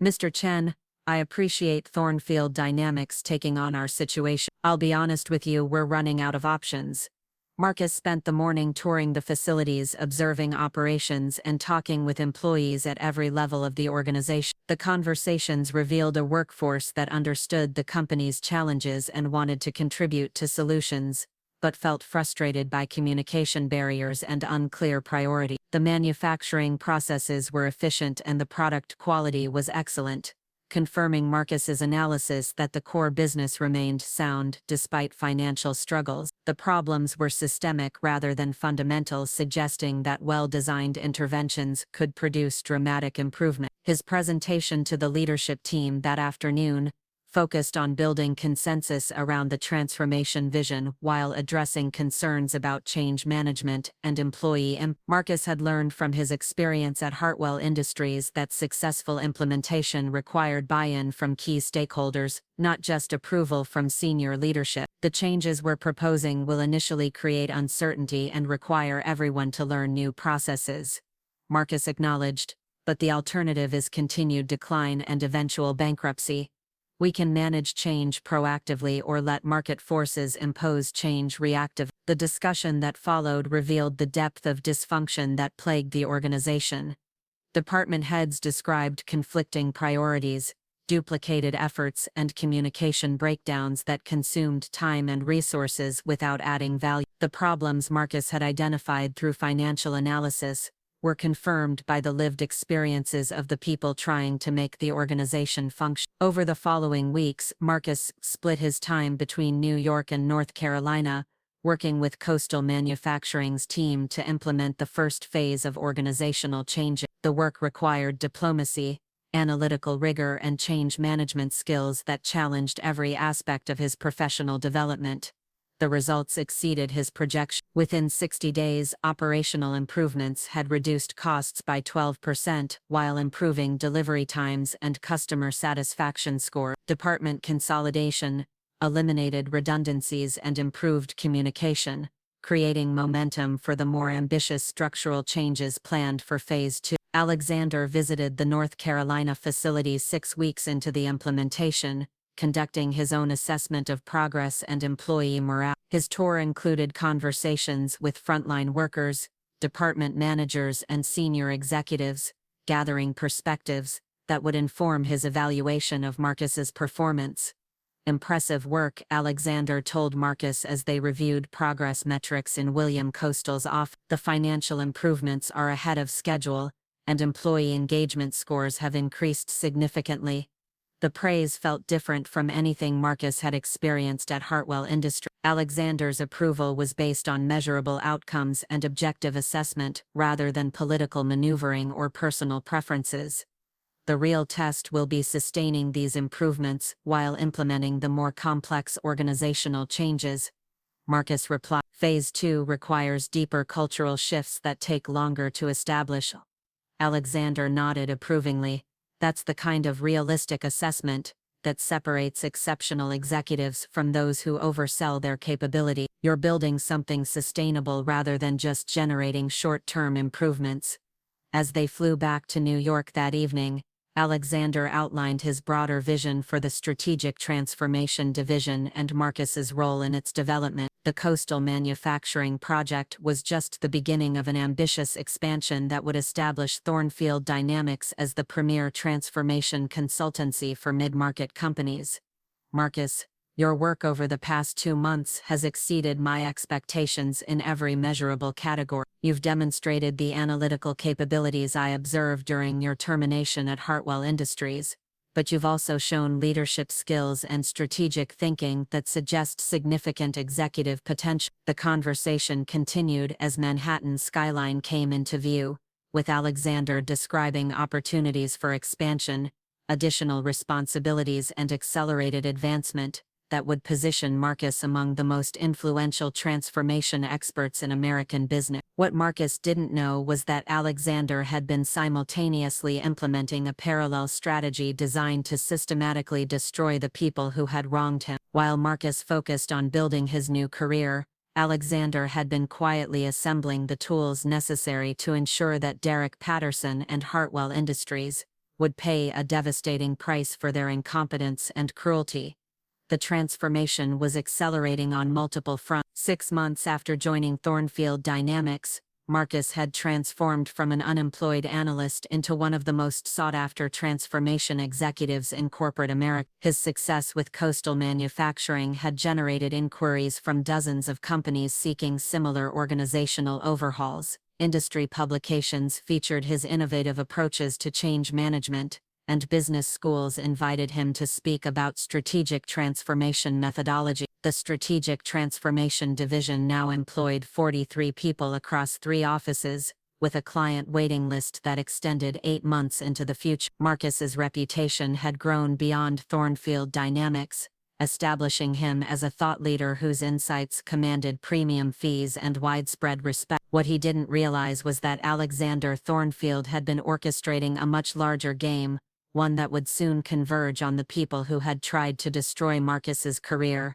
Mr. Chen, I appreciate Thornfield Dynamics taking on our situation. I'll be honest with you, we're running out of options. Marcus spent the morning touring the facilities, observing operations, and talking with employees at every level of the organization. The conversations revealed a workforce that understood the company's challenges and wanted to contribute to solutions, but felt frustrated by communication barriers and unclear priority. The manufacturing processes were efficient and the product quality was excellent, confirming Marcus's analysis that the core business remained sound despite financial struggles. The problems were systemic rather than fundamental, suggesting that well-designed interventions could produce dramatic improvement. His presentation to the leadership team that afternoon focused on building consensus around the transformation vision while addressing concerns about change management and employee impact. Marcus had learned from his experience at Hartwell Industries that successful implementation required buy-in from key stakeholders, not just approval from senior leadership. The changes we're proposing will initially create uncertainty and require everyone to learn new processes, Marcus acknowledged, but the alternative is continued decline and eventual bankruptcy. We can manage change proactively or let market forces impose change reactively. The discussion that followed revealed the depth of dysfunction that plagued the organization. Department heads described conflicting priorities, duplicated efforts, and communication breakdowns that consumed time and resources without adding value. The problems Marcus had identified through financial analysis were confirmed by the lived experiences of the people trying to make the organization function. Over the following weeks, Marcus split his time between New York and North Carolina, working with Coastal Manufacturing's team to implement the first phase of organizational change. The work required diplomacy, analytical rigor, and change management skills that challenged every aspect of his professional development. The results exceeded his projection. Within 60 days, operational improvements had reduced costs by 12% while improving delivery times and customer satisfaction score. Department consolidation eliminated redundancies and improved communication, creating momentum for the more ambitious structural changes planned for Phase 2. Alexander visited the North Carolina facility 6 weeks into the implementation, conducting his own assessment of progress and employee morale. His tour included conversations with frontline workers, department managers, and senior executives, gathering perspectives that would inform his evaluation of Marcus's performance. Impressive work, Alexander told Marcus as they reviewed progress metrics in William Coastal's office. The financial improvements are ahead of schedule, and employee engagement scores have increased significantly. The praise felt different from anything Marcus had experienced at Hartwell Industries. Alexander's approval was based on measurable outcomes and objective assessment rather than political maneuvering or personal preferences. The real test will be sustaining these improvements while implementing the more complex organizational changes, Marcus replied. Phase 2 requires deeper cultural shifts that take longer to establish. Alexander nodded approvingly. That's the kind of realistic assessment that separates exceptional executives from those who oversell their capability. You're building something sustainable rather than just generating short-term improvements. As they flew back to New York that evening, Alexander outlined his broader vision for the Strategic Transformation Division and Marcus's role in its development. The Coastal Manufacturing project was just the beginning of an ambitious expansion that would establish Thornfield Dynamics as the premier transformation consultancy for mid-market companies. Marcus, your work over the past 2 months has exceeded my expectations in every measurable category. You've demonstrated the analytical capabilities I observed during your termination at Hartwell Industries, but you've also shown leadership skills and strategic thinking that suggest significant executive potential. The conversation continued as Manhattan's skyline came into view, with Alexander describing opportunities for expansion, additional responsibilities, and accelerated advancement that would position Marcus among the most influential transformation experts in American business. What Marcus didn't know was that Alexander had been simultaneously implementing a parallel strategy designed to systematically destroy the people who had wronged him. While Marcus focused on building his new career, Alexander had been quietly assembling the tools necessary to ensure that Derek Patterson and Hartwell Industries would pay a devastating price for their incompetence and cruelty. The transformation was accelerating on multiple fronts. 6 months after joining Thornfield Dynamics, Marcus had transformed from an unemployed analyst into one of the most sought-after transformation executives in corporate America. His success with coastal manufacturing had generated inquiries from dozens of companies seeking similar organizational overhauls. Industry publications featured his innovative approaches to change management, and business schools invited him to speak about strategic transformation methodology. The Strategic Transformation Division now employed 43 people across 3 offices, with a client waiting list that extended 8 months into the future. Marcus's reputation had grown beyond Thornfield Dynamics, establishing him as a thought leader whose insights commanded premium fees and widespread respect. What he didn't realize was that Alexander Thornfield had been orchestrating a much larger game, one that would soon converge on the people who had tried to destroy Marcus's career.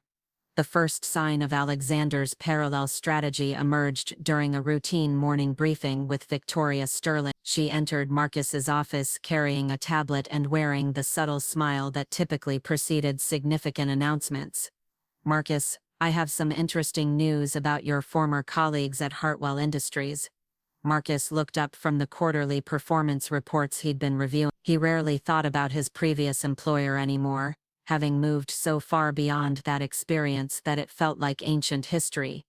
The first sign of Alexander's parallel strategy emerged during a routine morning briefing with Victoria Sterling. She entered Marcus's office carrying a tablet and wearing the subtle smile that typically preceded significant announcements. "Marcus, I have some interesting news about your former colleagues at Hartwell Industries." Marcus looked up from the quarterly performance reports he'd been reviewing. He rarely thought about his previous employer anymore, having moved so far beyond that experience that it felt like ancient history.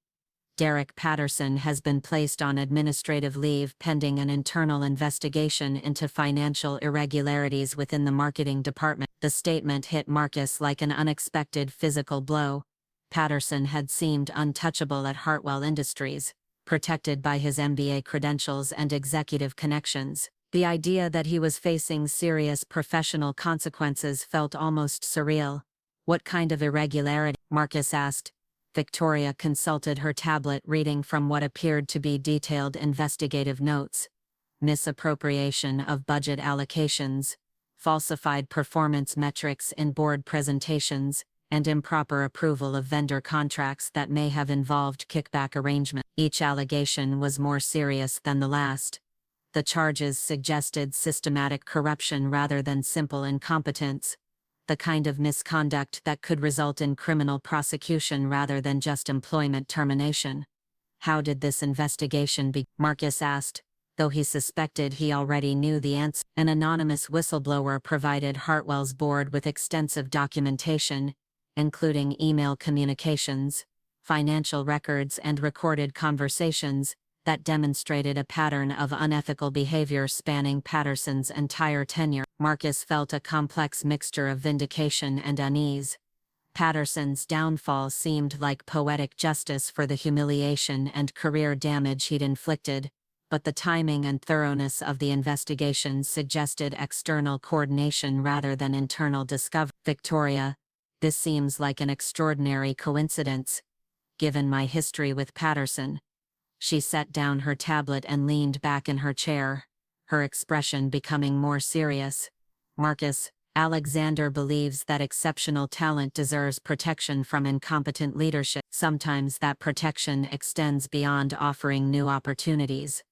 "Derek Patterson has been placed on administrative leave pending an internal investigation into financial irregularities within the marketing department." The statement hit Marcus like an unexpected physical blow. Patterson had seemed untouchable at Hartwell Industries, protected by his MBA credentials and executive connections. The idea that he was facing serious professional consequences felt almost surreal. "What kind of irregularity?" Marcus asked. Victoria consulted her tablet, reading from what appeared to be detailed investigative notes. "Misappropriation of budget allocations, falsified performance metrics in board presentations, and improper approval of vendor contracts that may have involved kickback arrangement." Each allegation was more serious than the last. The charges suggested systematic corruption rather than simple incompetence, the kind of misconduct that could result in criminal prosecution rather than just employment termination. "How did this investigation begin?" Marcus asked, though he suspected he already knew the answer. An anonymous whistleblower provided Hartwell's board with extensive documentation, including email communications, financial records, and recorded conversations, that demonstrated a pattern of unethical behavior spanning Patterson's entire tenure. Marcus felt a complex mixture of vindication and unease. Patterson's downfall seemed like poetic justice for the humiliation and career damage he'd inflicted, but the timing and thoroughness of the investigation suggested external coordination rather than internal discovery. "Victoria, this seems like an extraordinary coincidence, given my history with Patterson." She set down her tablet and leaned back in her chair, her expression becoming more serious. "Marcus, Alexander believes that exceptional talent deserves protection from incompetent leadership. Sometimes that protection extends beyond offering new opportunities."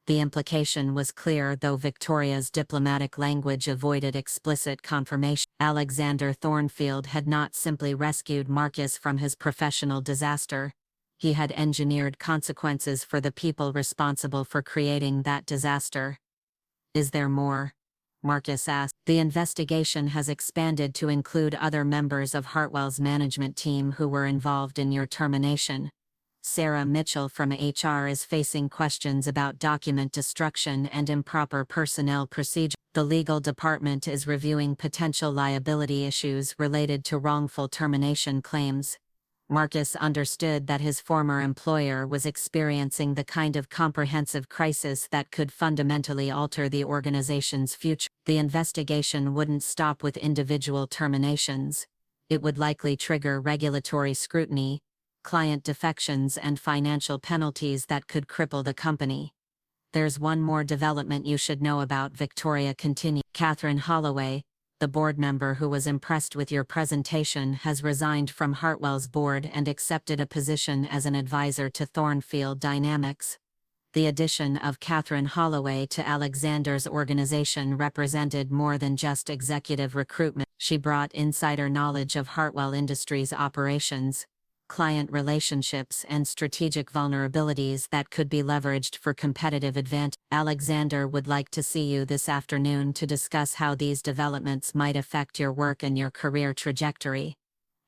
The implication was clear, though Victoria's diplomatic language avoided explicit confirmation. Alexander Thornfield had not simply rescued Marcus from his professional disaster. He had engineered consequences for the people responsible for creating that disaster. "Is there more?" Marcus asked. "The investigation has expanded to include other members of Hartwell's management team who were involved in your termination. Sarah Mitchell from HR is facing questions about document destruction and improper personnel procedure. The legal department is reviewing potential liability issues related to wrongful termination claims." Marcus understood that his former employer was experiencing the kind of comprehensive crisis that could fundamentally alter the organization's future. The investigation wouldn't stop with individual terminations. It would likely trigger regulatory scrutiny, client defections, and financial penalties that could cripple the company. "There's one more development you should know about," Victoria continued. "Catherine Holloway, the board member who was impressed with your presentation, has resigned from Hartwell's board and accepted a position as an advisor to Thornfield Dynamics." The addition of Catherine Holloway to Alexander's organization represented more than just executive recruitment. She brought insider knowledge of Hartwell Industries' operations, client relationships, and strategic vulnerabilities that could be leveraged for competitive advantage. Alexander would like to see you this afternoon to discuss how these developments might affect your work and your career trajectory.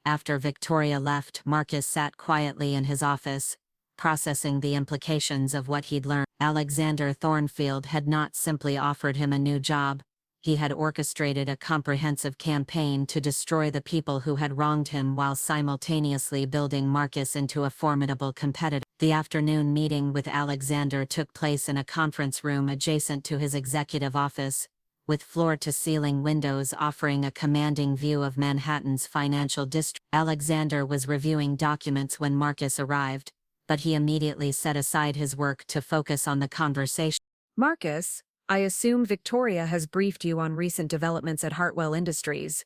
After Victoria left, Marcus sat quietly in his office, processing the implications of what he'd learned. Alexander Thornfield had not simply offered him a new job, he had orchestrated a comprehensive campaign to destroy the people who had wronged him while simultaneously building Marcus into a formidable competitor. The afternoon meeting with Alexander took place in a conference room adjacent to his executive office, with floor-to-ceiling windows offering a commanding view of Manhattan's financial district. Alexander was reviewing documents when Marcus arrived, but he immediately set aside his work to focus on the conversation. Marcus, I assume Victoria has briefed you on recent developments at Hartwell Industries.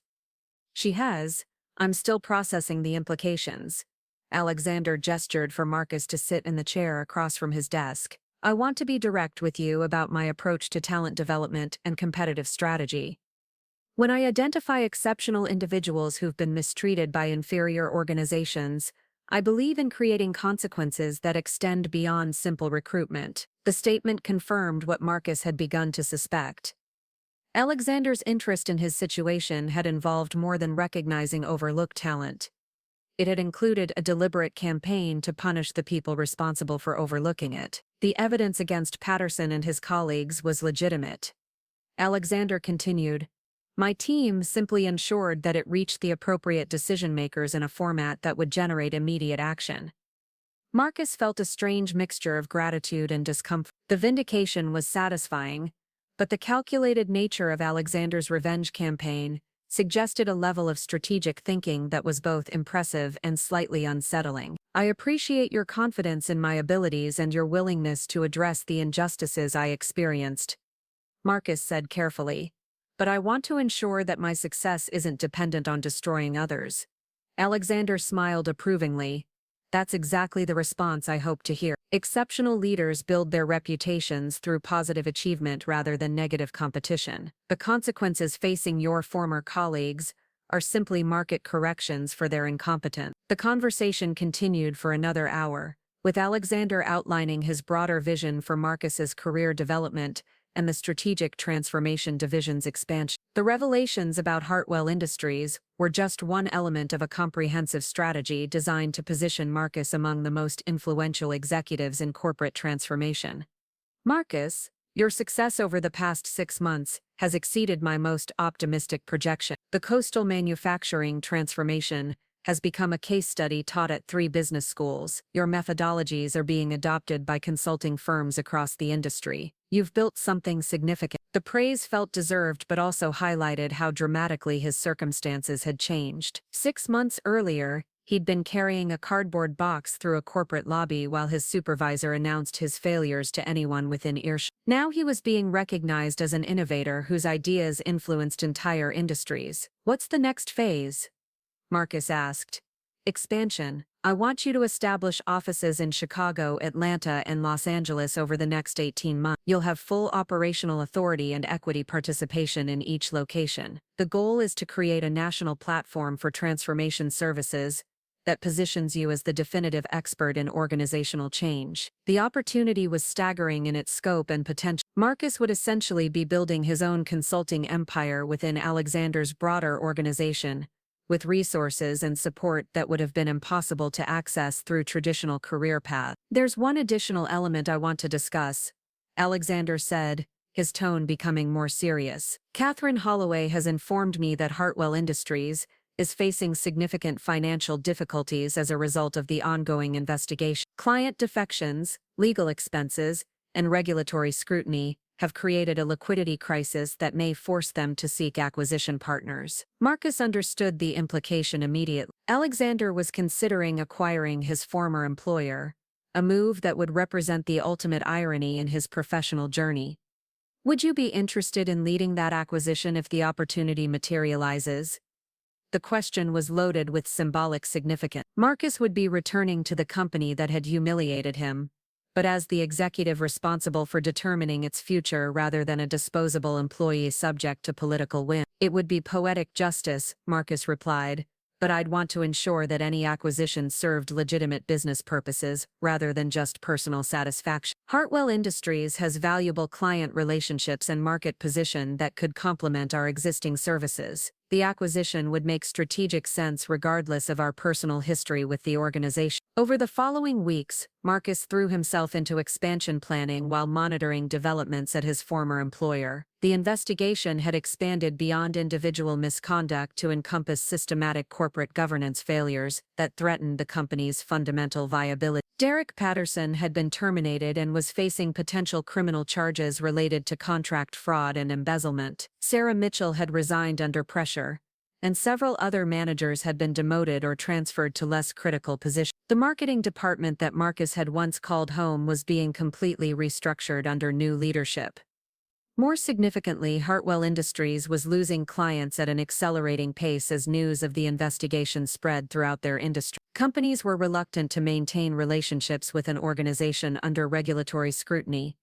She has. I'm still processing the implications. Alexander gestured for Marcus to sit in the chair across from his desk. I want to be direct with you about my approach to talent development and competitive strategy. When I identify exceptional individuals who've been mistreated by inferior organizations, I believe in creating consequences that extend beyond simple recruitment. The statement confirmed what Marcus had begun to suspect. Alexander's interest in his situation had involved more than recognizing overlooked talent. It had included a deliberate campaign to punish the people responsible for overlooking it. The evidence against Patterson and his colleagues was legitimate. Alexander continued, my team simply ensured that it reached the appropriate decision-makers in a format that would generate immediate action. Marcus felt a strange mixture of gratitude and discomfort. The vindication was satisfying, but the calculated nature of Alexander's revenge campaign suggested a level of strategic thinking that was both impressive and slightly unsettling. I appreciate your confidence in my abilities and your willingness to address the injustices I experienced, Marcus said carefully. But I want to ensure that my success isn't dependent on destroying others. Alexander smiled approvingly. That's exactly the response I hope to hear. Exceptional leaders build their reputations through positive achievement rather than negative competition. The consequences facing your former colleagues are simply market corrections for their incompetence. The conversation continued for another hour, with Alexander outlining his broader vision for Marcus's career development and the Strategic Transformation Division's expansion. The revelations about Hartwell Industries were just one element of a comprehensive strategy designed to position Marcus among the most influential executives in corporate transformation. Marcus, your success over the past 6 months has exceeded my most optimistic projection. The coastal manufacturing transformation has become a case study taught at 3 business schools. Your methodologies are being adopted by consulting firms across the industry. You've built something significant. The praise felt deserved but also highlighted how dramatically his circumstances had changed. 6 months earlier, he'd been carrying a cardboard box through a corporate lobby while his supervisor announced his failures to anyone within earshot. Now he was being recognized as an innovator whose ideas influenced entire industries. What's the next phase? Marcus asked. Expansion. I want you to establish offices in Chicago, Atlanta, and Los Angeles over the next 18 months. You'll have full operational authority and equity participation in each location. The goal is to create a national platform for transformation services that positions you as the definitive expert in organizational change. The opportunity was staggering in its scope and potential. Marcus would essentially be building his own consulting empire within Alexander's broader organization, with resources and support that would have been impossible to access through traditional career paths. There's one additional element I want to discuss, Alexander said, his tone becoming more serious. Catherine Holloway has informed me that Hartwell Industries is facing significant financial difficulties as a result of the ongoing investigation. Client defections, legal expenses, and regulatory scrutiny have created a liquidity crisis that may force them to seek acquisition partners. Marcus understood the implication immediately. Alexander was considering acquiring his former employer, a move that would represent the ultimate irony in his professional journey. Would you be interested in leading that acquisition if the opportunity materializes? The question was loaded with symbolic significance. Marcus would be returning to the company that had humiliated him, but as the executive responsible for determining its future rather than a disposable employee subject to political whim. It would be poetic justice, Marcus replied, but I'd want to ensure that any acquisition served legitimate business purposes rather than just personal satisfaction. Hartwell Industries has valuable client relationships and market position that could complement our existing services. The acquisition would make strategic sense regardless of our personal history with the organization. Over the following weeks, Marcus threw himself into expansion planning while monitoring developments at his former employer. The investigation had expanded beyond individual misconduct to encompass systematic corporate governance failures that threatened the company's fundamental viability. Derek Patterson had been terminated and was facing potential criminal charges related to contract fraud and embezzlement. Sarah Mitchell had resigned under pressure, and several other managers had been demoted or transferred to less critical positions. The marketing department that Marcus had once called home was being completely restructured under new leadership. More significantly, Hartwell Industries was losing clients at an accelerating pace as news of the investigation spread throughout their industry. Companies were reluctant to maintain relationships with an organization under regulatory scrutiny,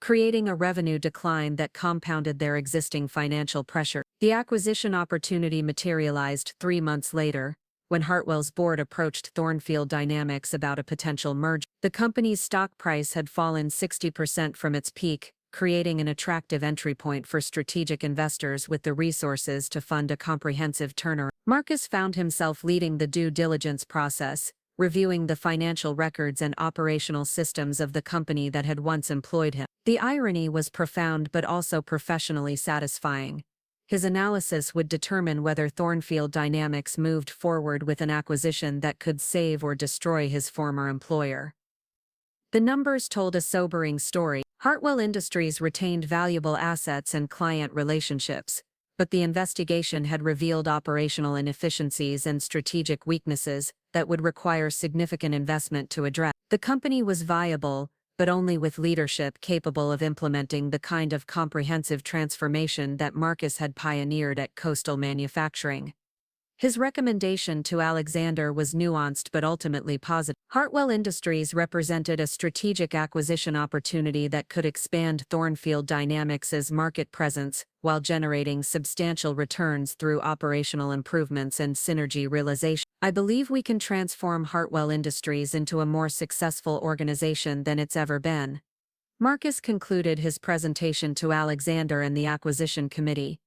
creating a revenue decline that compounded their existing financial pressure. The acquisition opportunity materialized 3 months later, when Hartwell's board approached Thornfield Dynamics about a potential merger. The company's stock price had fallen 60% from its peak, creating an attractive entry point for strategic investors with the resources to fund a comprehensive turnaround. Marcus found himself leading the due diligence process, reviewing the financial records and operational systems of the company that had once employed him. The irony was profound but also professionally satisfying. His analysis would determine whether Thornfield Dynamics moved forward with an acquisition that could save or destroy his former employer. The numbers told a sobering story. Hartwell Industries retained valuable assets and client relationships, but the investigation had revealed operational inefficiencies and strategic weaknesses that would require significant investment to address. The company was viable, but only with leadership capable of implementing the kind of comprehensive transformation that Marcus had pioneered at Coastal Manufacturing. His recommendation to Alexander was nuanced but ultimately positive. Hartwell Industries represented a strategic acquisition opportunity that could expand Thornfield Dynamics' market presence while generating substantial returns through operational improvements and synergy realization. I believe we can transform Hartwell Industries into a more successful organization than it's ever been. Marcus concluded his presentation to Alexander and the acquisition committee.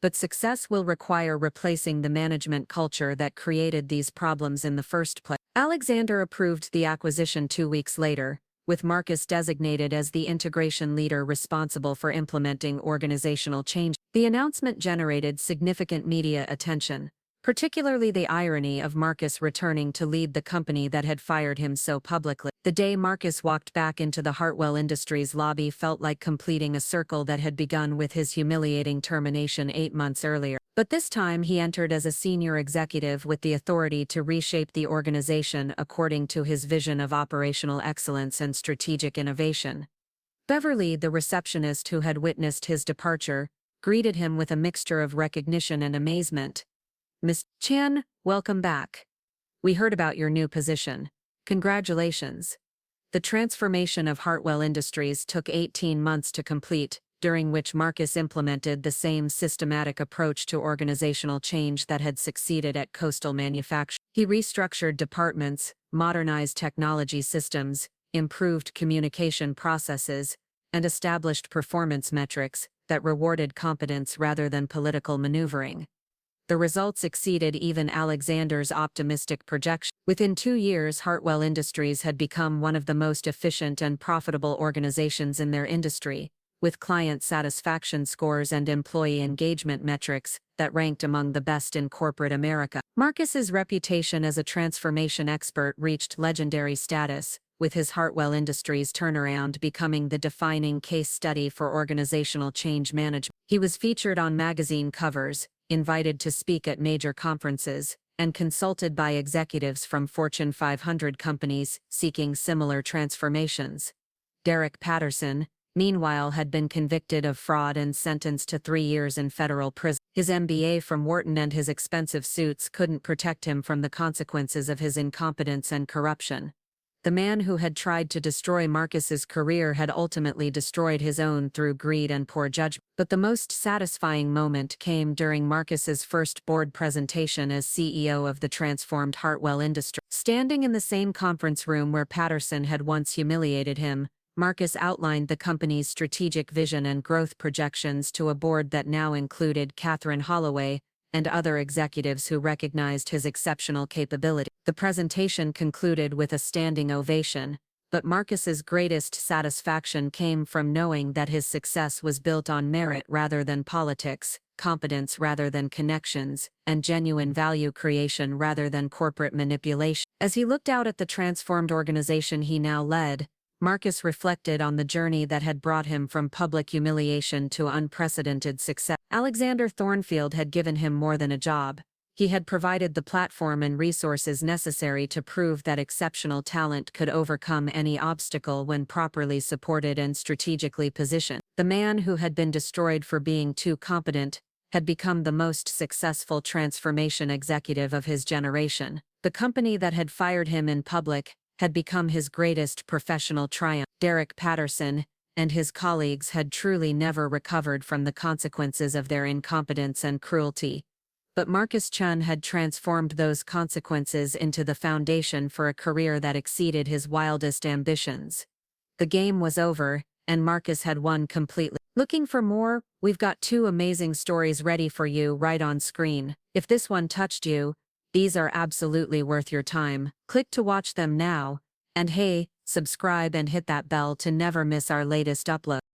But success will require replacing the management culture that created these problems in the first place. Alexander approved the acquisition 2 weeks later, with Marcus designated as the integration leader responsible for implementing organizational change. The announcement generated significant media attention, particularly the irony of Marcus returning to lead the company that had fired him so publicly. The day Marcus walked back into the Hartwell Industries lobby felt like completing a circle that had begun with his humiliating termination 8 months earlier. But this time he entered as a senior executive with the authority to reshape the organization according to his vision of operational excellence and strategic innovation. Beverly, the receptionist who had witnessed his departure, greeted him with a mixture of recognition and amazement. "Miss Chan, welcome back. We heard about your new position. Congratulations." The transformation of Hartwell Industries took 18 months to complete, during which Marcus implemented the same systematic approach to organizational change that had succeeded at Coastal Manufacturing. He restructured departments, modernized technology systems, improved communication processes, and established performance metrics that rewarded competence rather than political maneuvering. The results exceeded even Alexander's optimistic projection. Within 2 years, Hartwell Industries had become one of the most efficient and profitable organizations in their industry, with client satisfaction scores and employee engagement metrics that ranked among the best in corporate America. Marcus's reputation as a transformation expert reached legendary status, with his Hartwell Industries turnaround becoming the defining case study for organizational change management. He was featured on magazine covers, invited to speak at major conferences, and consulted by executives from Fortune 500 companies seeking similar transformations. Derek Patterson, meanwhile, had been convicted of fraud and sentenced to 3 years in federal prison. His MBA from Wharton and his expensive suits couldn't protect him from the consequences of his incompetence and corruption. The man who had tried to destroy Marcus's career had ultimately destroyed his own through greed and poor judgment. But the most satisfying moment came during Marcus's first board presentation as CEO of the transformed Hartwell Industries. Standing in the same conference room where Patterson had once humiliated him, Marcus outlined the company's strategic vision and growth projections to a board that now included Catherine Holloway and other executives who recognized his exceptional capability. The presentation concluded with a standing ovation, but Marcus's greatest satisfaction came from knowing that his success was built on merit rather than politics, competence rather than connections, and genuine value creation rather than corporate manipulation. As he looked out at the transformed organization he now led, Marcus reflected on the journey that had brought him from public humiliation to unprecedented success. Alexander Thornfield had given him more than a job. He had provided the platform and resources necessary to prove that exceptional talent could overcome any obstacle when properly supported and strategically positioned. The man who had been destroyed for being too competent had become the most successful transformation executive of his generation. The company that had fired him in public had become his greatest professional triumph. Derek Patterson and his colleagues had truly never recovered from the consequences of their incompetence and cruelty. But Marcus Chun had transformed those consequences into the foundation for a career that exceeded his wildest ambitions. The game was over, and Marcus had won completely. Looking for more? We've got 2 amazing stories ready for you right on screen. If this one touched you, these are absolutely worth your time. Click to watch them now, and hey, subscribe and hit that bell to never miss our latest upload.